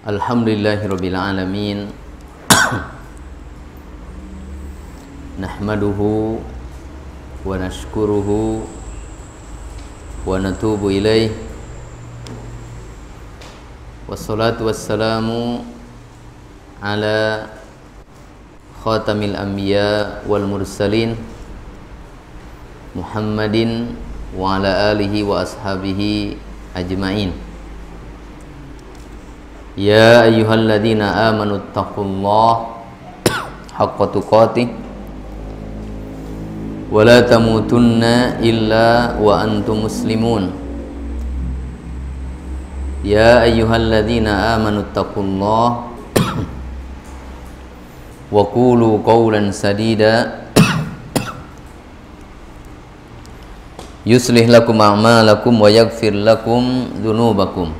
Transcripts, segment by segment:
Alhamdulillahirabbil alamin. Nahmaduhu wa nashkuruhu wa natubu ilaih. Wassalatu wassalamu ala khatamil anbiya wal mursalin Muhammadin wa ala alihi wa ashabihi ajma'in. Ya ayyuhalladzina amanu taqullaha haqqa tuqatih wa la tamutunna illa wa antum muslimun. Ya ayyuhalladzina amanu taqullaha wa qulu qawlan sadida yuslih lakum a'malakum wa yaghfir lakum dhunubakum.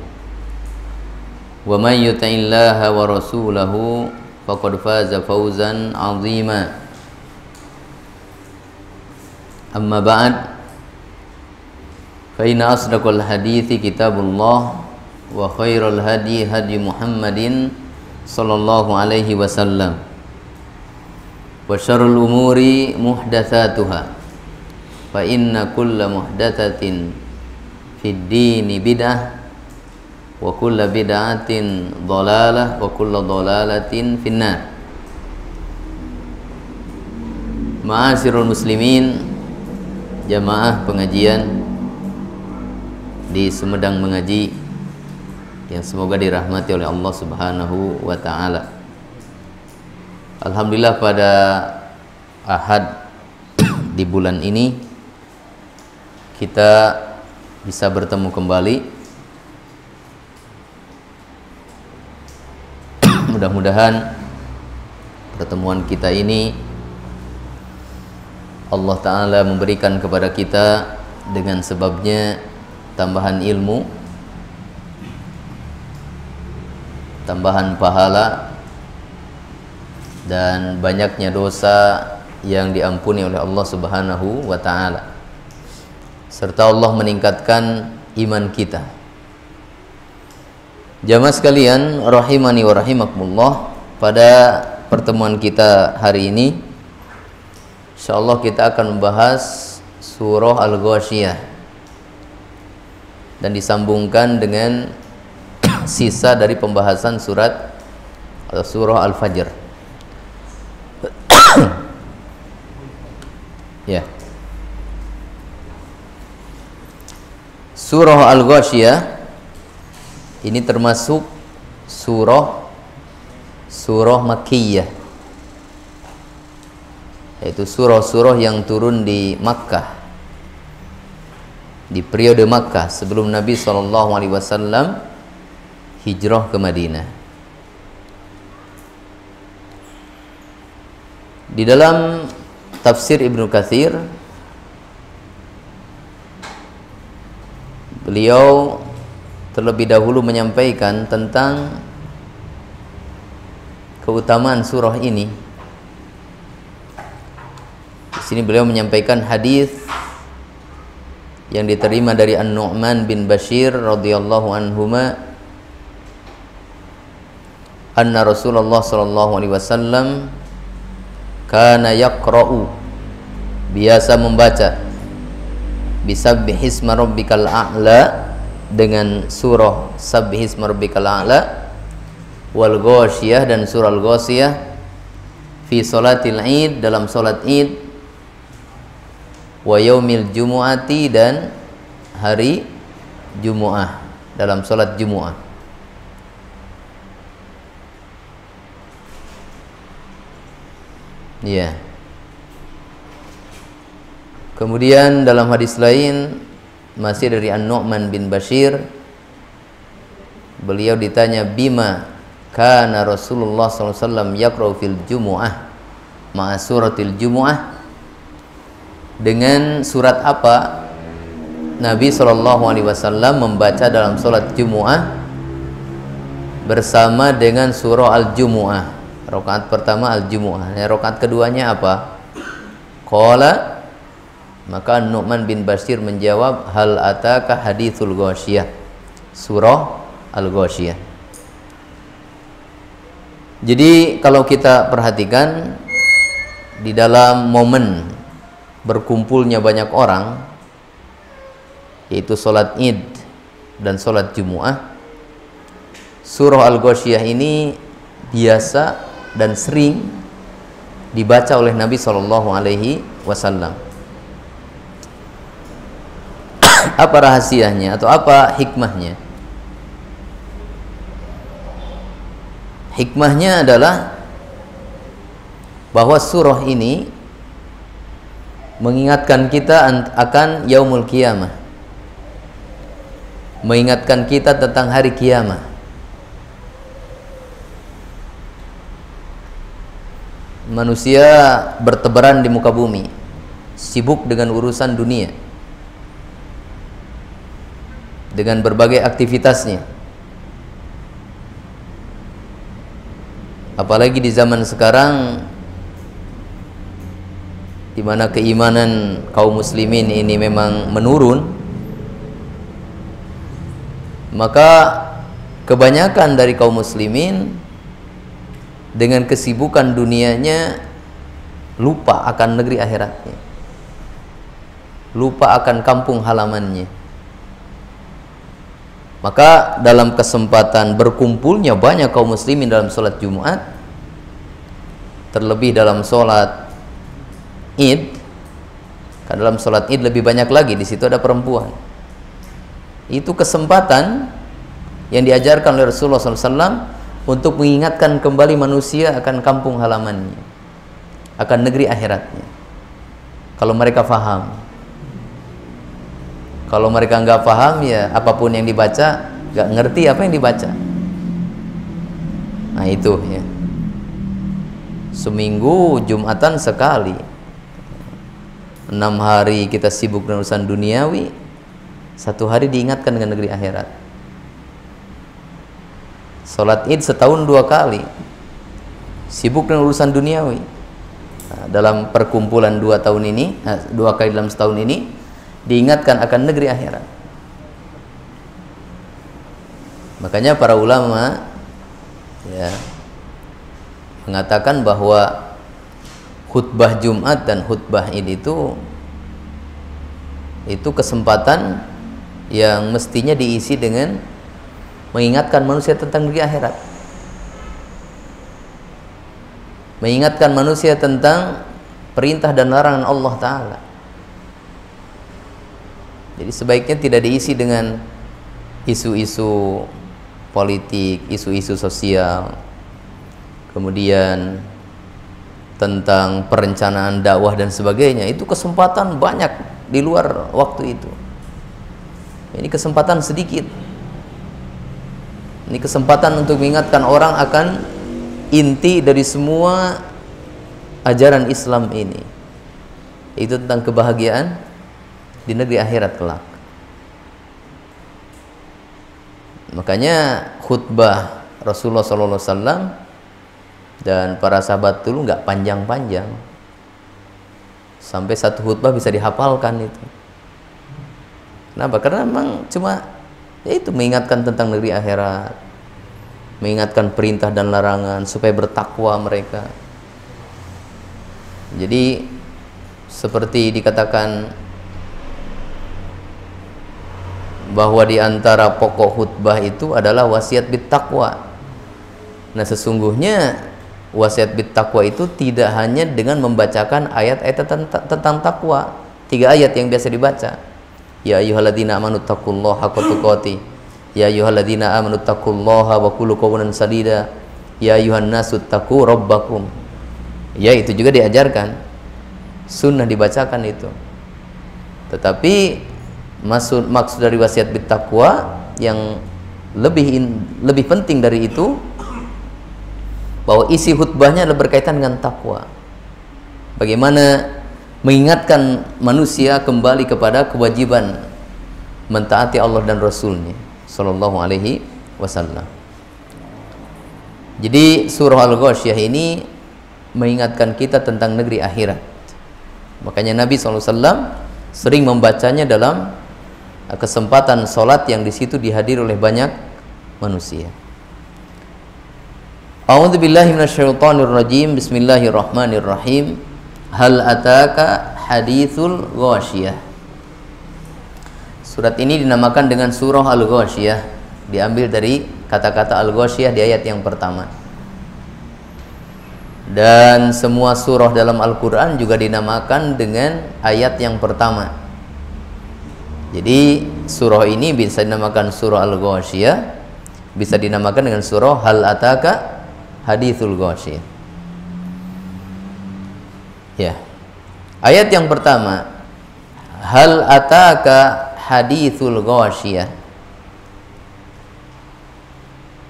Wa may yuti'illaha wa rasulahu faqad faza fawzan 'azima. Amma ba'd, fa inna asdaqal hadithi kitabullah wa khairal hadi hadi Muhammadin sallallahu alaihi wasallam wa syarrul umuri muhdatsatuha fa inna kulla muhdatsatin fid dini bid'ah wa kulla bid'atin dhalalah wa kulla dhalalatin finnar. Ma'asyiral muslimin, jamaah pengajian di Sumedang Mengaji yang semoga dirahmati oleh Allah Subhanahu wa taala. Alhamdulillah, pada Ahad di bulan ini kita bisa bertemu kembali. Mudah-mudahan pertemuan kita ini Allah Ta'ala memberikan kepada kita dengan sebabnya tambahan ilmu, tambahan pahala, dan banyaknya dosa yang diampuni oleh Allah Subhanahu wa Ta'ala, serta Allah meningkatkan iman kita. Jamaah sekalian rahimani wa rahimakumullah, pada pertemuan kita hari ini insyaallah kita akan membahas surah Al-Ghasyiyah dan disambungkan dengan sisa dari pembahasan surat atau surah Al-Fajr. Ya. Surah Al-Ghasyiyah ini termasuk surah Makkiyah, yaitu surah-surah yang turun di Makkah, di periode Makkah sebelum Nabi SAW hijrah ke Madinah. Di dalam tafsir Ibnu Katsir, beliau terlebih dahulu menyampaikan tentang keutamaan surah ini. Di sini beliau menyampaikan hadis yang diterima dari An-Nu'man bin Bashir radhiyallahu anhuma, anna Rasulullah sallallahu alaihi wasallam kana yaqra'u, biasa membaca, bisabbihisma rabbikal a'la, dengan surah Sabbihisma rabbikal a'la, wal Ghasyiyah, dan surah Al-Ghasyiyah, fi salatil Id, dalam salat Id, wa yaumil jumu'ati, dan hari Jumu'ah, dalam salat Jumu'ah. Ya. Kemudian dalam hadis lain masih dari An-Nu'man bin Bashir, beliau ditanya, bima kana Rasulullah SAW yaqra'u fil jumu'ah ma'a suratil jumu'ah, dengan surat apa Nabi SAW membaca dalam salat Jumu'ah bersama dengan surah Al-Jumu'ah. Rakaat pertama Al-Jumu'ah, rakaat keduanya apa? Qala, maka Nu'man bin Bashir menjawab, hal ataka hadithul Ghasyiyah, surah Al-Ghasyiyah. Jadi kalau kita perhatikan di dalam momen berkumpulnya banyak orang, yaitu sholat Id dan sholat Jumu'ah, surah Al-Ghasyiyah ini biasa dan sering dibaca oleh Nabi SAW. Apa rahasianya atau apa hikmahnya? Hikmahnya adalah bahwa surah ini mengingatkan kita akan yaumul qiyamah, mengingatkan kita tentang hari kiamat. Manusia bertebaran di muka bumi, sibuk dengan urusan dunia, dengan berbagai aktivitasnya. Apalagi di zaman sekarang, di mana keimanan kaum muslimin ini memang menurun, maka kebanyakan dari kaum muslimin dengan kesibukan dunianya lupa akan negeri akhiratnya, lupa akan kampung halamannya. Maka dalam kesempatan berkumpulnya banyak kaum muslimin dalam sholat Jumat, terlebih dalam sholat Id, kan dalam sholat Id lebih banyak lagi, di situ ada perempuan. Itu kesempatan yang diajarkan oleh Rasulullah SAW untuk mengingatkan kembali manusia akan kampung halamannya, akan negeri akhiratnya. Kalau mereka faham. Kalau mereka nggak paham, ya apapun yang dibaca nggak ngerti apa yang dibaca. Nah itu ya, seminggu Jumatan sekali, 6 hari kita sibuk dengan urusan duniawi, 1 hari diingatkan dengan negeri akhirat. Sholat Id setahun 2 kali, sibuk dengan urusan duniawi. Nah, dalam perkumpulan 2 tahun ini, 2 kali dalam setahun ini, diingatkan akan negeri akhirat. Makanya para ulama ya mengatakan bahwa khutbah Jumat dan khutbah Id itu kesempatan yang mestinya diisi dengan mengingatkan manusia tentang negeri akhirat, mengingatkan manusia tentang perintah dan larangan Allah Ta'ala. Jadi sebaiknya tidak diisi dengan isu-isu politik, isu-isu sosial, kemudian tentang perencanaan dakwah dan sebagainya. Itu kesempatan banyak di luar waktu itu. Ini kesempatan sedikit. Ini kesempatan untuk mengingatkan orang akan inti dari semua ajaran Islam ini. Itu tentang kebahagiaan di negeri akhirat kelak. Makanya khutbah Rasulullah SAW dan para sahabat dulu nggak panjang-panjang, sampai 1 khutbah bisa dihafalkan itu. Kenapa? Karena memang cuma ya itu, mengingatkan tentang negeri akhirat, mengingatkan perintah dan larangan supaya bertakwa mereka. Jadi seperti dikatakan bahwa di antara pokok khutbah itu adalah wasiat bittaqwa. Nah, sesungguhnya wasiat bittaqwa itu tidak hanya dengan membacakan ayat-ayat tentang takwa. 3 ayat yang biasa dibaca. Ya ayyuhalladzina amanu taqullaha haqqa tuqatih. Ya ayyuhalladzina amanu taqullaha wa qulu qawlan sadida. Ya ayyuhan nasu taqu rabbakum. Ya, itu juga diajarkan. Sunnah dibacakan itu. Tetapi maksud dari wasiat bittaqwa yang lebih penting dari itu, bahwa isi khutbahnya adalah berkaitan dengan takwa. Bagaimana mengingatkan manusia kembali kepada kewajiban mentaati Allah dan Rasulnya Sallallahu Alaihi Wasallam. Jadi surah Al-Ghasyiyah ini mengingatkan kita tentang negeri akhirat. Makanya Nabi SAW sering membacanya dalam kesempatan sholat yang di situ dihadiri oleh banyak manusia. A'udzu billahi minasyaitonir rajim. Bismillahirrahmanirrahim. Hal ataka hadithul ghasyiyah. Surat ini dinamakan dengan surah Al-Ghasyiyah, diambil dari kata-kata Al-Ghasyiyah di ayat yang pertama. Dan semua surah dalam Al-Qur'an juga dinamakan dengan ayat yang pertama. Jadi surah ini bisa dinamakan surah Al-Ghasyiyah, bisa dinamakan dengan surah Hal ataka hadithul ghasyiyah. Ya. Ayat yang pertama, hal ataka hadithul ghasyiyah.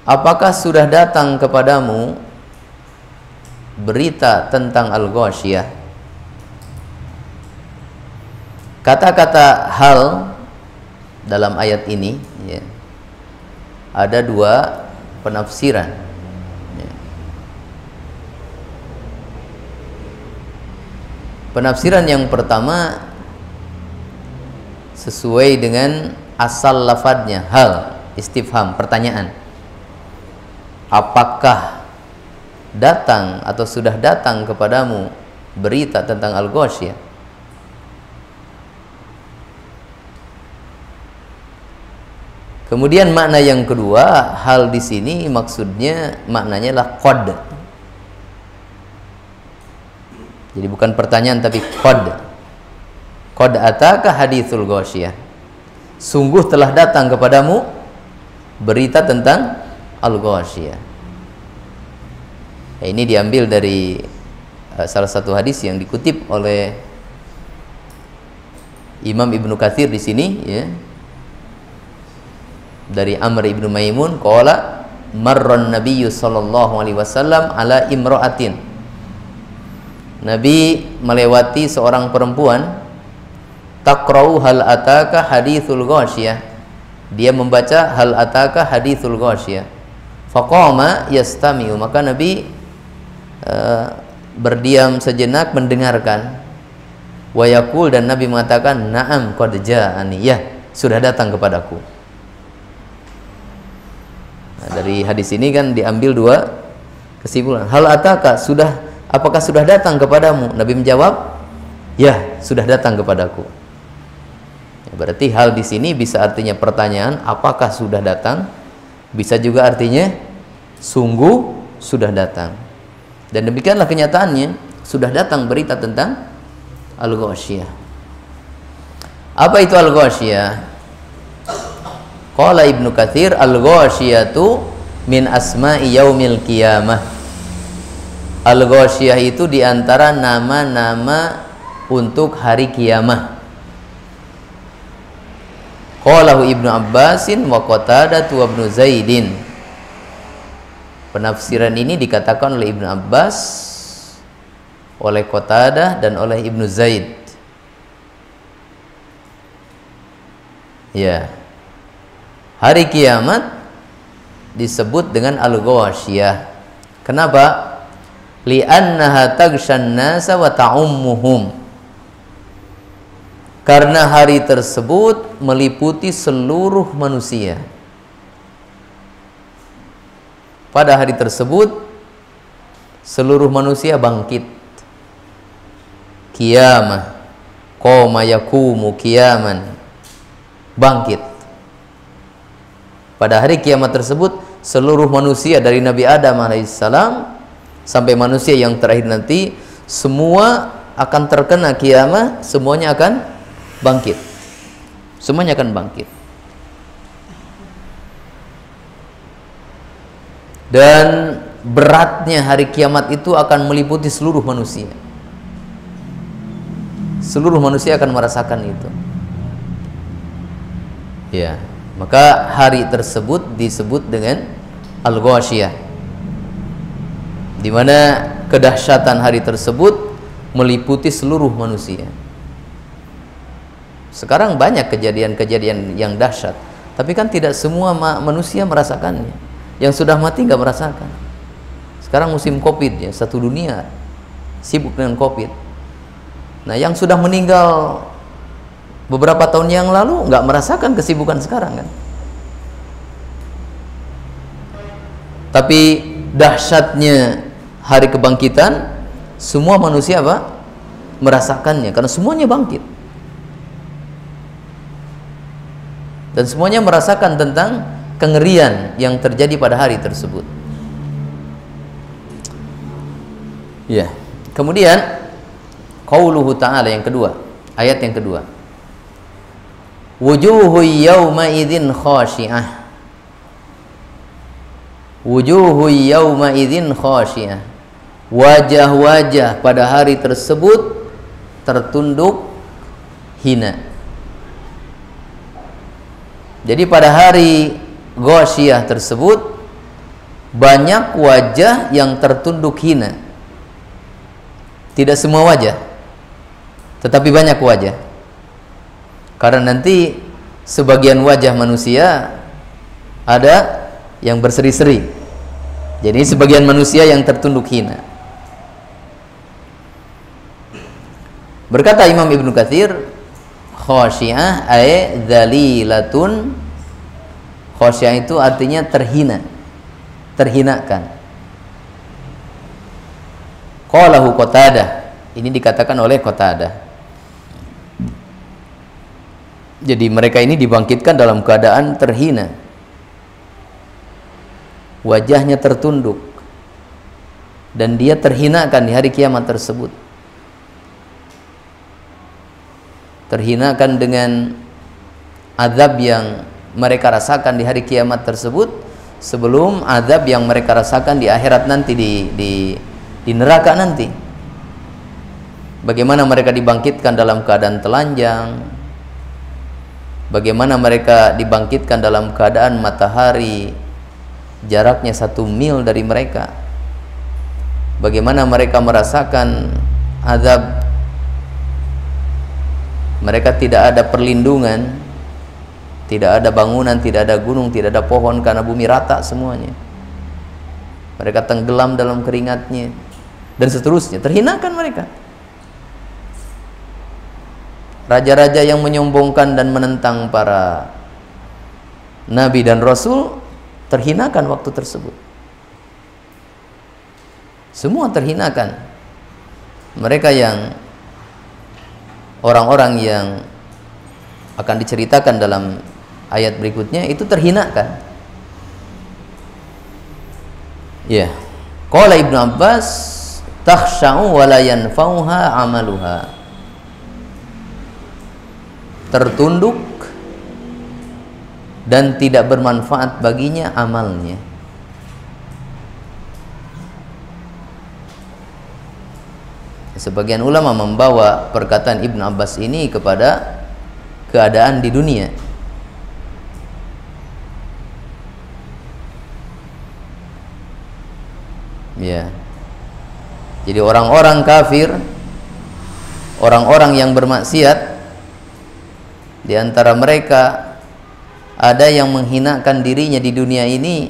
Apakah sudah datang kepadamu berita tentang al-ghasyiyah? Kata-kata hal dalam ayat ini ya, ada dua penafsiran. Penafsiran yang pertama sesuai dengan asal lafadznya, hal, istifham, pertanyaan. Apakah datang atau sudah datang kepadamu berita tentang al-ghasyiyah? Kemudian makna yang kedua, hal di sini maksudnya maknanya adalah qad. Jadi bukan pertanyaan tapi qad. Qad ataka hadithul ghasyiyah. Sungguh telah datang kepadamu berita tentang al-ghasyiyah. Ya, ini diambil dari salah satu hadis yang dikutip oleh Imam Ibnu Katsir di sini ya. Dari Amr ibnu Maimun qala marran nabiyyu sallallahu alaihi wasallam ala imra'atin. Nabi melewati seorang perempuan taqra'u hal ataka hadithul ghasyiyah. Dia membaca hal ataka hadithul ghasyiyah. Faqama yastami'u, maka Nabi berdiam sejenak mendengarkan. Wa yaqul, dan Nabi mengatakan na'am qad ja'ani, ya sudah datang kepadaku. Nah, dari hadis ini kan diambil dua kesimpulan. Hal ataka, apakah sudah datang kepadamu? Nabi menjawab, ya sudah datang kepadaku. Ya, berarti hal di sini bisa artinya pertanyaan, apakah sudah datang? Bisa juga artinya sungguh sudah datang. Dan demikianlah kenyataannya, sudah datang berita tentang al-ghasyiyah. Apa itu al-ghasyiyah? Qala Ibnu Katsir, al-ghasyiyatu min asma'i yaumil qiyamah. Al-ghasyiyah itu diantara nama-nama untuk hari kiamah. Qalahu Ibnu Abbasin wa Qatadah wa Ibnu Zaidin. Penafsiran ini dikatakan oleh Ibnu Abbas, oleh Qatadah dan oleh Ibnu Zaid. Ya. Hari kiamat disebut dengan al-ghasyiyah. Kenapa? Li'annaha taghshan nasa wa ta'ummuhum. Karena hari tersebut meliputi seluruh manusia. Pada hari tersebut seluruh manusia bangkit. Qiyamah, qoma yakumu qiyaman, bangkit. Pada hari kiamat tersebut seluruh manusia dari Nabi Adam alaihissalam sampai manusia yang terakhir nanti, semua akan terkena kiamat, semuanya akan bangkit. Semuanya akan bangkit. Dan beratnya hari kiamat itu akan meliputi seluruh manusia. Seluruh manusia akan merasakan itu. Ya, maka hari tersebut disebut dengan al-ghasyiyah, di mana kedahsyatan hari tersebut meliputi seluruh manusia. Sekarang banyak kejadian-kejadian yang dahsyat, tapi kan tidak semua manusia merasakannya. Yang sudah mati nggak merasakan. Sekarang musim Covid ya, satu dunia sibuk dengan Covid. Nah, yang sudah meninggal beberapa tahun yang lalu nggak merasakan kesibukan sekarang kan. Tapi dahsyatnya hari kebangkitan, semua manusia apa? Merasakannya, karena semuanya bangkit. Dan semuanya merasakan tentang kengerian yang terjadi pada hari tersebut. Ya. Kemudian qauluhu ta'ala yang kedua, ayat yang kedua. Wujuhu yawma idzin khashi'ah. Wujuhu yawma idzin khashi'ah. Wajah-wajah pada hari tersebut tertunduk hina. Jadi pada hari Ghasyiyah tersebut banyak wajah yang tertunduk hina. Tidak semua wajah, tetapi banyak wajah. Karena nanti sebagian wajah manusia ada yang berseri-seri. Jadi sebagian manusia yang tertunduk hina. Berkata Imam Ibnu Katsir, khasyi'ah ay dzalilatun. Khasyi'ah itu artinya terhina, terhinakan. Qalahu Qatadah, ini dikatakan oleh Qatadah. Jadi mereka ini dibangkitkan dalam keadaan terhina, wajahnya tertunduk, dan dia terhinakan di hari kiamat tersebut. Terhinakan dengan azab yang mereka rasakan di hari kiamat tersebut sebelum azab yang mereka rasakan di akhirat nanti, di neraka nanti. Bagaimana mereka dibangkitkan dalam keadaan telanjang, bagaimana mereka dibangkitkan dalam keadaan matahari jaraknya 1 mil dari mereka, bagaimana mereka merasakan azab. Mereka tidak ada perlindungan, tidak ada bangunan, tidak ada gunung, tidak ada pohon, karena bumi rata semuanya. Mereka tenggelam dalam keringatnya, dan seterusnya. Terhinakan mereka. Raja-raja yang menyombongkan dan menentang para nabi dan rasul terhinakan waktu tersebut. Semua terhinakan. Mereka yang orang-orang yang akan diceritakan dalam ayat berikutnya itu terhinakan. Ya. Qala Ibnu Abbas, takhsha'u wa la yanfa'uha 'amaluha. Tertunduk dan tidak bermanfaat baginya amalnya. Sebagian ulama membawa perkataan Ibnu Abbas ini kepada keadaan di dunia. Ya. Jadi orang-orang kafir, orang-orang yang bermaksiat, di antara mereka ada yang menghinakan dirinya di dunia ini,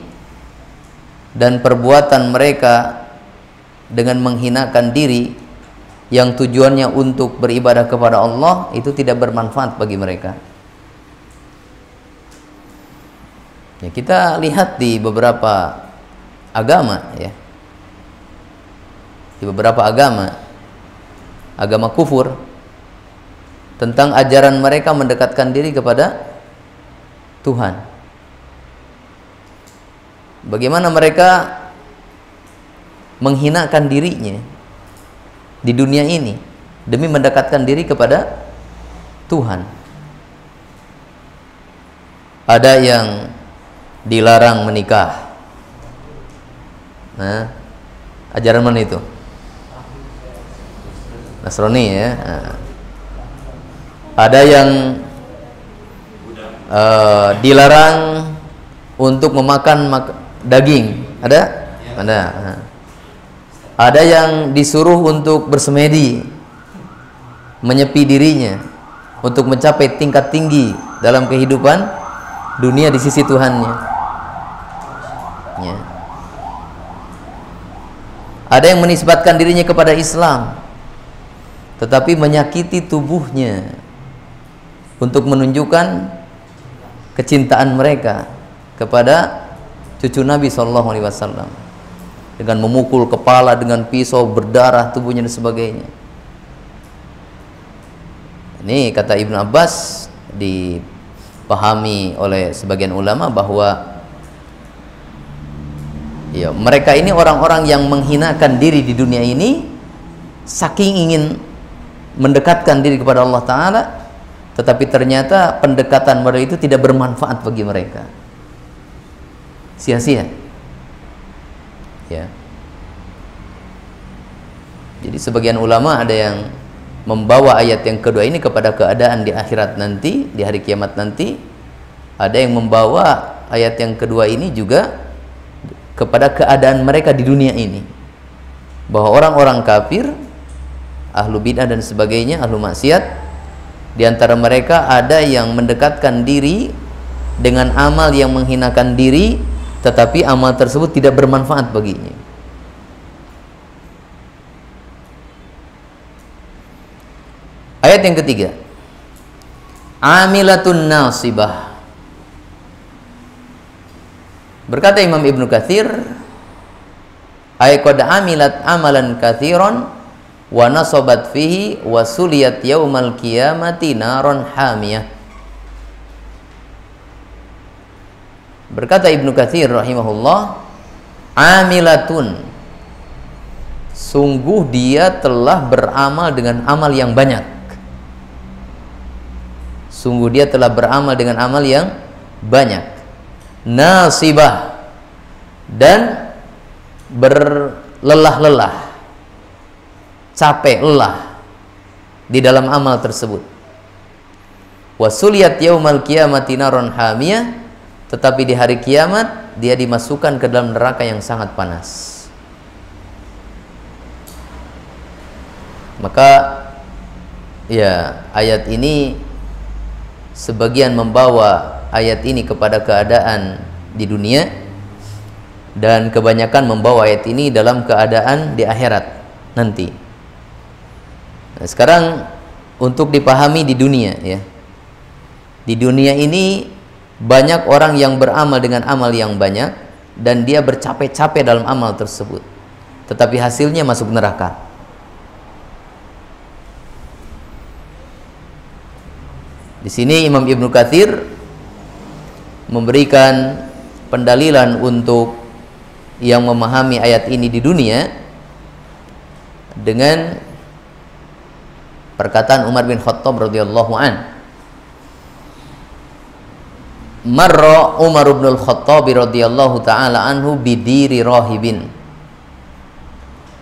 dan perbuatan mereka dengan menghinakan diri yang tujuannya untuk beribadah kepada Allah itu tidak bermanfaat bagi mereka. Ya, kita lihat di beberapa agama, ya, di beberapa agama kufur, tentang ajaran mereka mendekatkan diri kepada Tuhan. Bagaimana mereka menghinakan dirinya di dunia ini demi mendekatkan diri kepada Tuhan. Ada yang dilarang menikah. Nah, ajaran mana itu? Nasrani, ya. Nah. Ada yang dilarang untuk memakan daging. Ada? Ada. Nah. Ada yang disuruh untuk bersemedi, menyepi dirinya untuk mencapai tingkat tinggi dalam kehidupan dunia di sisi Tuhannya. Ya. Ada yang menisbatkan dirinya kepada Islam, tetapi menyakiti tubuhnya untuk menunjukkan kecintaan mereka kepada cucu Nabi SAW. dengan memukul kepala dengan pisau, berdarah tubuhnya dan sebagainya. Ini kata Ibnu Abbas, dipahami oleh sebagian ulama bahwa ya, mereka ini orang-orang yang menghinakan diri di dunia ini saking ingin mendekatkan diri kepada Allah Ta'ala, tetapi ternyata pendekatan mereka itu tidak bermanfaat bagi mereka, sia-sia ya. Jadi sebagian ulama ada yang membawa ayat yang kedua ini kepada keadaan di akhirat nanti, di hari kiamat nanti. Ada yang membawa ayat yang kedua ini juga kepada keadaan mereka di dunia ini, bahwa orang-orang kafir, ahlu bid'ah dan sebagainya, ahlu maksiat, di antara mereka ada yang mendekatkan diri dengan amal yang menghinakan diri, tetapi amal tersebut tidak bermanfaat baginya. Ayat yang ketiga, amilatun nasibah. Berkata Imam Ibnu Katsir, ay qad amilat amalan katsiran wa nasabat fihi wa suliyat yaumal qiyamati naron hamiyah. Berkata Ibnu Katsir rahimahullah, amilatun, sungguh dia telah beramal dengan amal yang banyak. Sungguh dia telah beramal dengan amal yang banyak. Nasibah, dan berlelah-lelah, capek lelah di dalam amal tersebut. Wasuliyat yaumal qiyamati naron hamiyah, tetapi di hari kiamat dia dimasukkan ke dalam neraka yang sangat panas. Maka ya, ayat ini sebagian membawa ayat ini kepada keadaan di dunia, dan kebanyakan membawa ayat ini dalam keadaan di akhirat nanti. Nah, sekarang untuk dipahami di dunia ya. Di dunia ini banyak orang yang beramal dengan amal yang banyak dan dia bercapek-capek dalam amal tersebut, tetapi hasilnya masuk neraka. Di sini Imam Ibnu Katsir memberikan pendalilan untuk yang memahami ayat ini di dunia dengan perkataan Umar bin Khattab radhiyallahu an. Marra Umar bin Khattab radhiyallahu taala anhu bidiri rahibin.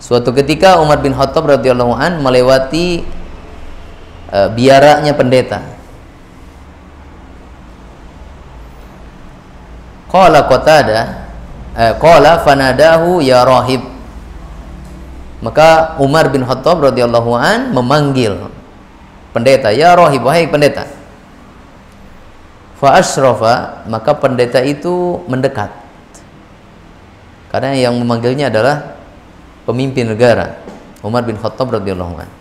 Suatu ketika Umar bin Khattab radhiyallahu an melewati biaranya pendeta. Qala Qatadah, qala fanadahu ya rahib. Maka Umar bin Khattab radhiyallahu an memanggil pendeta, ya rahib, wahai pendeta. Fa asyrafa, maka pendeta itu mendekat. Karena yang memanggilnya adalah pemimpin negara, Umar bin Khattab radhiyallahu an.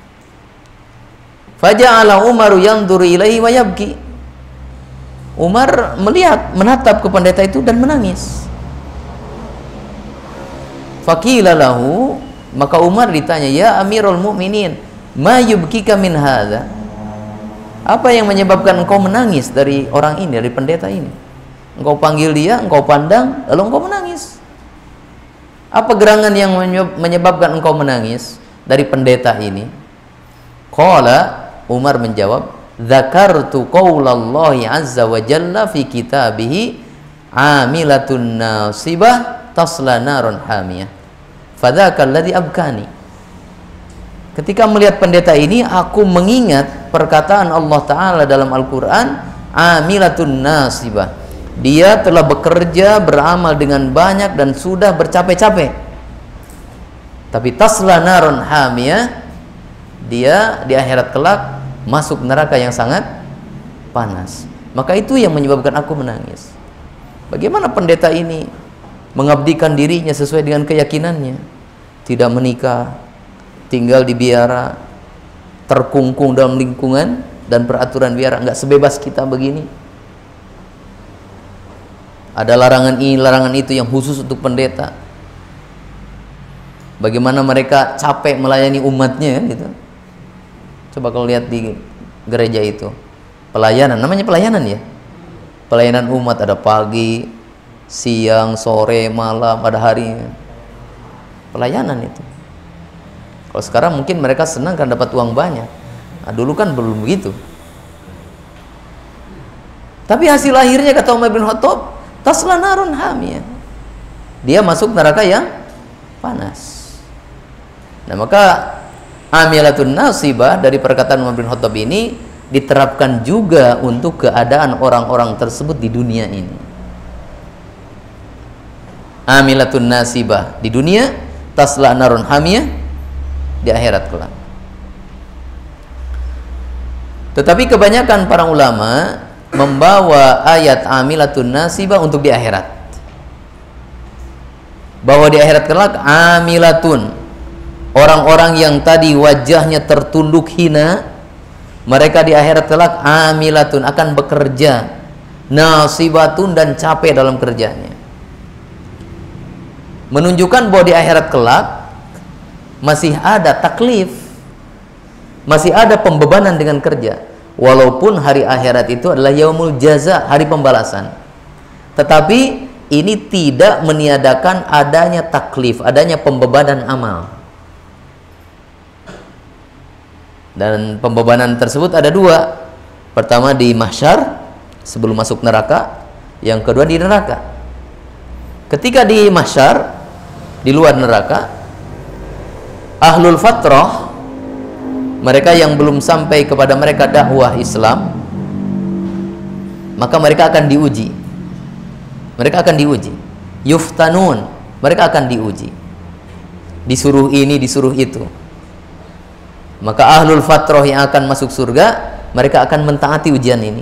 Faja'ala Umaru yanzuru ilaihi wa yabki. Umar melihat, menatap ke pendeta itu dan menangis. Faqila lahu, maka Umar ditanya, ya Amirul Mukminin, ma yubkika min hadza? Apa yang menyebabkan engkau menangis dari orang ini, dari pendeta ini? Engkau panggil dia, engkau pandang, lalu engkau menangis. Apa gerangan yang menyebabkan engkau menangis dari pendeta ini? Qala, Umar menjawab, dzakartu qaulallahi azza wa jalla fi kitabihi amilatun nasibah tasla naron hamiyah fadzaka alladhi abkani. Ketika melihat pendeta ini, aku mengingat perkataan Allah Ta'ala dalam Al-Quran, amilatun nasibah, dia telah bekerja, beramal dengan banyak dan sudah bercapek-capek, tapi tasla naron hamiyah, dia di akhirat kelak masuk neraka yang sangat panas. Maka itu yang menyebabkan aku menangis. Bagaimana pendeta ini mengabdikan dirinya sesuai dengan keyakinannya, tidak menikah, tinggal di biara, terkungkung dalam lingkungan dan peraturan biara, nggak sebebas kita begini. Ada larangan ini, larangan itu yang khusus untuk pendeta. bagaimana mereka capek melayani umatnya gitu. Coba kalau lihat di gereja itu, pelayanan, namanya pelayanan ya, pelayanan umat, ada pagi, siang, sore, malam, ada hari, pelayanan itu. Kalau sekarang mungkin mereka senang karena dapat uang banyak. Nah, dulu kan belum begitu. Tapi hasil akhirnya kata Umar bin Khattab, tasla narun hamiyah, dia masuk neraka yang panas. Nah, maka amilatun nasibah dari perkataan Umar bin Khattab ini diterapkan juga untuk keadaan orang-orang tersebut di dunia ini. Amilatun nasibah di dunia, tasla narun hamiyah di akhirat kelak. Tetapi kebanyakan para ulama membawa ayat amilatun nasibah untuk di akhirat, bahwa di akhirat kelak amilatun, orang-orang yang tadi wajahnya tertunduk hina, mereka di akhirat kelak amilatun, akan bekerja, nasibatun, dan capek dalam kerjanya. Menunjukkan bahwa di akhirat kelak masih ada taklif, masih ada pembebanan dengan kerja. Walaupun hari akhirat itu adalah yaumul jaza, hari pembalasan, tetapi ini tidak meniadakan adanya taklif, adanya pembebanan amal. Dan pembebanan tersebut ada dua. Pertama di mahsyar sebelum masuk neraka, yang kedua di neraka. Ketika di mahsyar, di luar neraka, ahlul fatrah, mereka yang belum sampai kepada mereka dakwah Islam, maka mereka akan diuji. Mereka akan diuji. Yuftanun, mereka akan diuji. Disuruh ini, disuruh itu. Maka ahlul fatrah yang akan masuk surga, mereka akan mentaati ujian ini.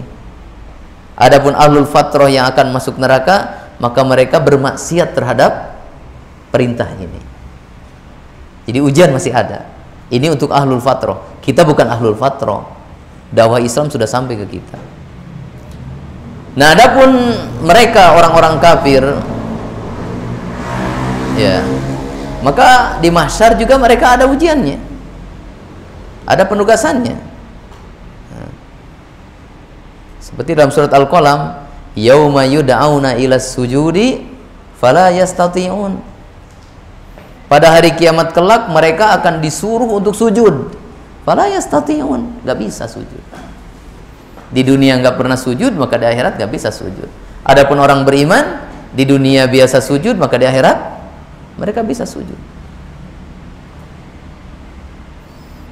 Adapun ahlul fatrah yang akan masuk neraka, maka mereka bermaksiat terhadap perintah ini. Jadi ujian masih ada. Ini untuk ahlul fatrah. Kita bukan ahlul fatrah. Dakwah Islam sudah sampai ke kita. Nah, adapun mereka orang-orang kafir, ya, maka di mahsyar juga mereka ada ujiannya, ada penugasannya. Nah, seperti dalam surat Al-Qalam, yauma yud'auna ilas sujudi fala yastati'un. Pada hari kiamat kelak mereka akan disuruh untuk sujud, fala yastati'un, nggak bisa sujud. Di dunia nggak pernah sujud, maka di akhirat nggak bisa sujud. Adapun orang beriman, di dunia biasa sujud, maka di akhirat mereka bisa sujud.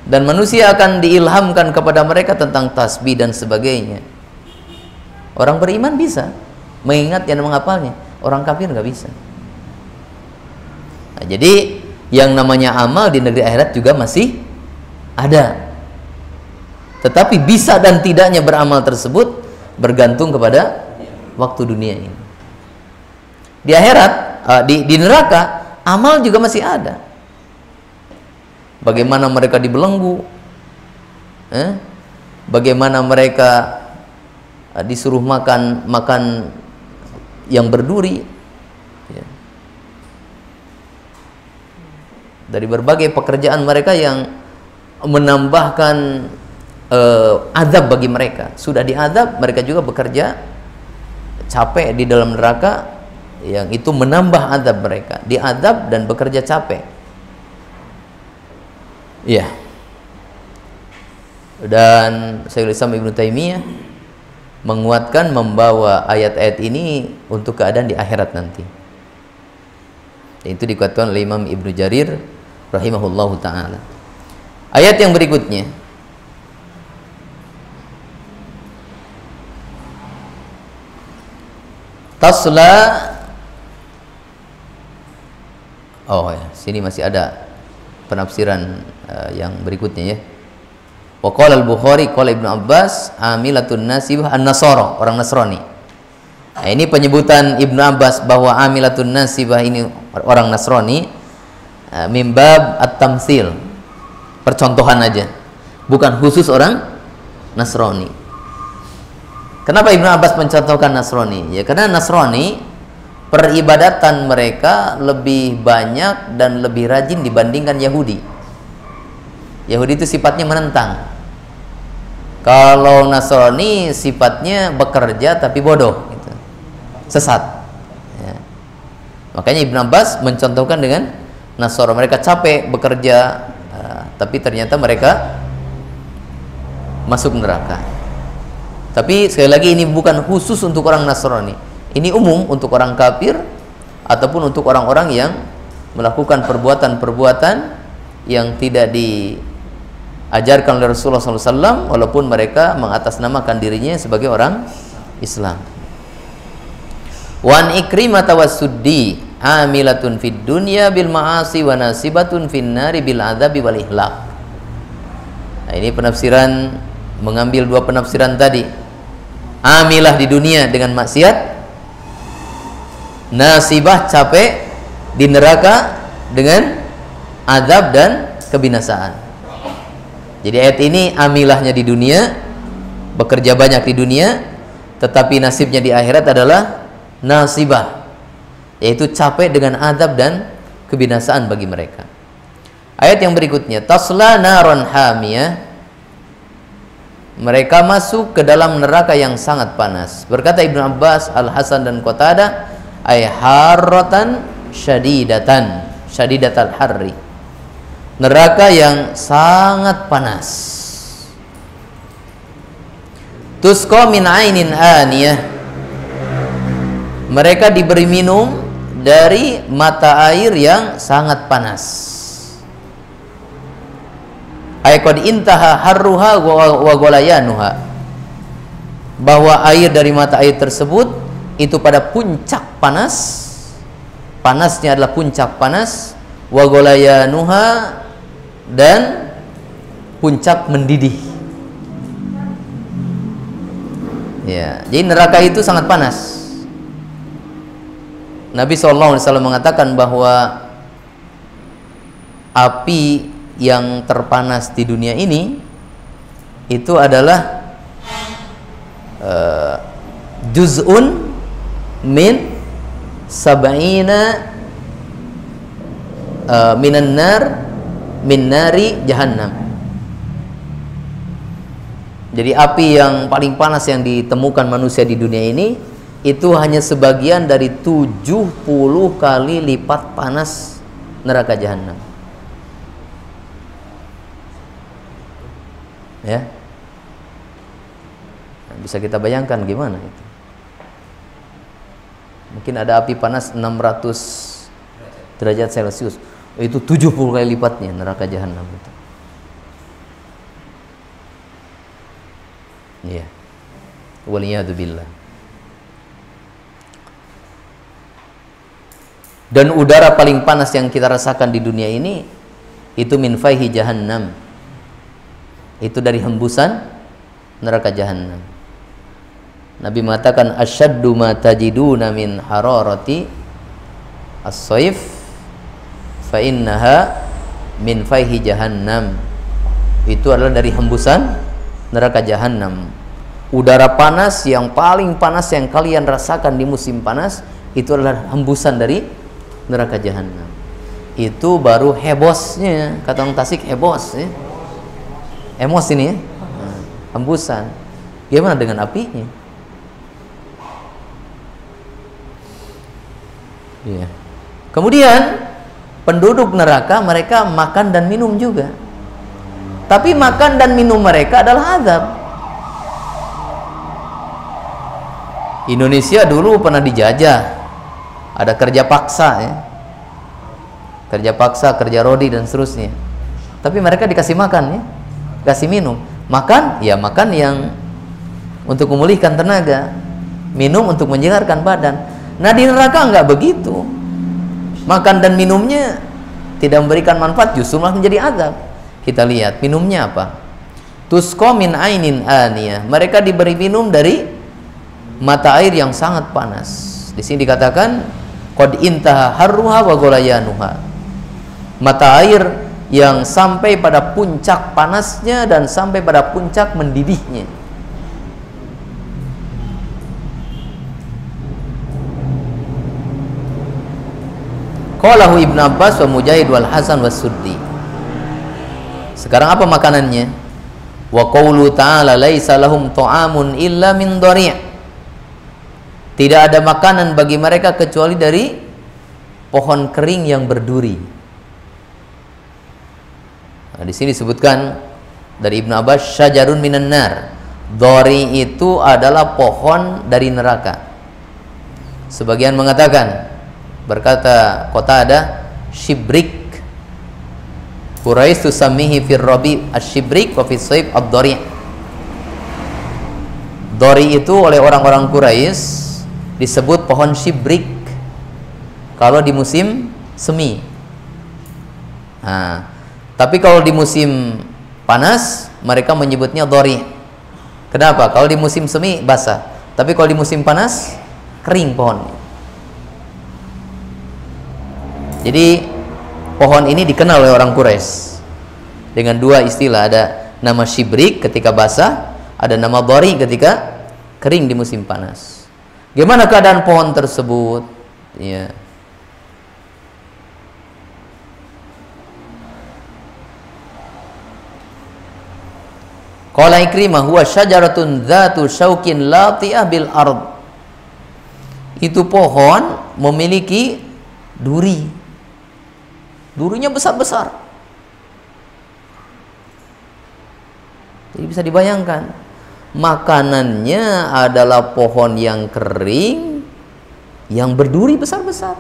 Dan manusia akan diilhamkan kepada mereka tentang tasbih dan sebagainya. Orang beriman bisa mengingat dan menghafalnya, orang kafir nggak bisa. Nah, jadi yang namanya amal di negeri akhirat juga masih ada. Tetapi bisa dan tidaknya beramal tersebut bergantung kepada waktu dunia ini. Di akhirat, di neraka, amal juga masih ada. Bagaimana mereka dibelenggu, bagaimana mereka disuruh makan yang berduri, ya. Dari berbagai pekerjaan mereka yang menambahkan azab bagi mereka. Sudah diazab, mereka juga bekerja capek di dalam neraka, yang itu menambah azab mereka. Diazab dan bekerja capek. Iya. Dan Syekhul Islam Ibnu Taimiyah menguatkan, membawa ayat-ayat ini untuk keadaan di akhirat nanti. Itu dikuatkan oleh Imam Ibnu Jarir rahimahullahu taala. Ayat yang berikutnya, tasla, oh ya, sini masih ada penafsiran yang berikutnya ya. Wa qala al-Bukhari qala Ibnu Abbas amilatun nasibah an-nasara, orang Nasrani. Nah, ini penyebutan Ibnu Abbas bahwa amilatun nasibah ini orang Nasrani min bab at-tamtsil, percontohan aja, bukan khusus orang Nasrani. Kenapa Ibnu Abbas mencontohkan Nasrani? Ya karena Nasrani peribadatan mereka lebih banyak dan lebih rajin dibandingkan Yahudi. Yahudi itu sifatnya menentang. Kalau Nasrani sifatnya bekerja tapi bodoh, gitu. Sesat. Ya. Makanya Ibn Abbas mencontohkan dengan Nasrani, mereka capek bekerja, tapi ternyata mereka masuk neraka. Tapi sekali lagi ini bukan khusus untuk orang Nasrani. Ini umum untuk orang kafir ataupun untuk orang-orang yang melakukan perbuatan-perbuatan yang tidak diajarkan oleh Rasulullah SAW, walaupun mereka mengatasnamakan dirinya sebagai orang Islam. Wan Ikrimah tawassuddi amilatun fid dunya bil ma'asi wa nasibatun fin nari bil adzabi wal ihlaq. Nah, ini penafsiran, mengambil dua penafsiran tadi. Amilah di dunia dengan maksiat, nasibah capek di neraka dengan azab dan kebinasaan. Jadi ayat ini amilahnya di dunia, bekerja banyak di dunia, tetapi nasibnya di akhirat adalah nasibah, yaitu capek dengan azab dan kebinasaan bagi mereka. Ayat yang berikutnya, tasla naron hamiyah, mereka masuk ke dalam neraka yang sangat panas. Berkata Ibnu Abbas, Al-Hasan dan Qatadah, ay harratan syadidatan, syadidatal harri, neraka yang sangat panas. Tusqa min ainin aniyah, mereka diberi minum dari mata air yang sangat panas. Ay qad intaha harruha wa golayanuha, bahwa air dari mata air tersebut itu pada puncak panas, panasnya adalah puncak panas, wa golayanuha, dan puncak mendidih. Ya, jadi neraka itu sangat panas. Nabi SAW mengatakan bahwa api yang terpanas di dunia ini itu adalah juz'un min sab'ina minan nar min nari jahannam. Jadi api yang paling panas yang ditemukan manusia di dunia ini itu hanya sebagian dari 70 kali lipat panas neraka jahannam. Ya, bisa kita bayangkan gimana itu. Mungkin ada api panas 600 derajat Celcius, itu 70 kali lipatnya neraka jahanam itu. Iya. Waliyadzubillah. Dan udara paling panas yang kita rasakan di dunia ini itu min faihi jahannam. Itu dari hembusan neraka jahanam. Nabi mengatakan asyaddu ma tajiduna min hararati as-sayf fa innaha min faihi jahannam. Itu adalah dari hembusan neraka jahanam. Udara panas yang paling panas yang kalian rasakan di musim panas itu adalah hembusan dari neraka jahanam. Itu baru hebosnya, kata orang Tasik hebos ya. Emos ini ya. Hembusan. Gimana dengan apinya? Ya. Kemudian penduduk neraka mereka makan dan minum juga. Tapi makan dan minum mereka adalah azab. Indonesia dulu pernah dijajah. Ada kerja paksa ya. Kerja paksa, kerja rodi dan seterusnya. Tapi mereka dikasih makan ya. Kasih minum. Makan, ya makan yang untuk memulihkan tenaga. Minum untuk menyegarkan badan. Nah di neraka enggak begitu. Makan dan minumnya tidak memberikan manfaat, justru malah menjadi azab. Kita lihat minumnya apa? Tusqa min ainin aniyah. Mereka diberi minum dari mata air yang sangat panas. Di sini dikatakan qad intaha harruha wa golayanuha. Mata air yang sampai pada puncak panasnya dan sampai pada puncak mendidihnya. Qalahu Ibnu Abbas wa Mujahid wal Hasan was Suddi. Sekarang apa makanannya? Wa qaulu ta'ala laisa lahum ta'amun illa min dhari'. Tidak ada makanan bagi mereka kecuali dari pohon kering yang berduri. Nah, di sini disebutkan dari Ibnu Abbas syajarun minan nar. Dhari itu adalah pohon dari neraka. Sebagian mengatakan, berkata Qatadah, shibrik. Quraisy tusammihi fir rabi asy-shibrik wa fis sayf ad-dhari'. Dhari itu oleh orang-orang Quraisy disebut pohon shibrik kalau di musim semi. Nah, tapi kalau di musim panas mereka menyebutnya dhari'. Kenapa? Kalau di musim semi basah, tapi kalau di musim panas kering pohonnya. Jadi pohon ini dikenal oleh orang Quraisy dengan dua istilah, ada nama shibrik ketika basah, ada nama dhari ketika kering di musim panas. Gimana keadaan pohon tersebut? Ya. Qala Ikrimah huwa syajaratun dzatu syaukin lati'ah bil ard. Itu pohon memiliki duri. Durinya besar-besar. Jadi bisa dibayangkan, makanannya adalah pohon yang kering yang berduri besar-besar.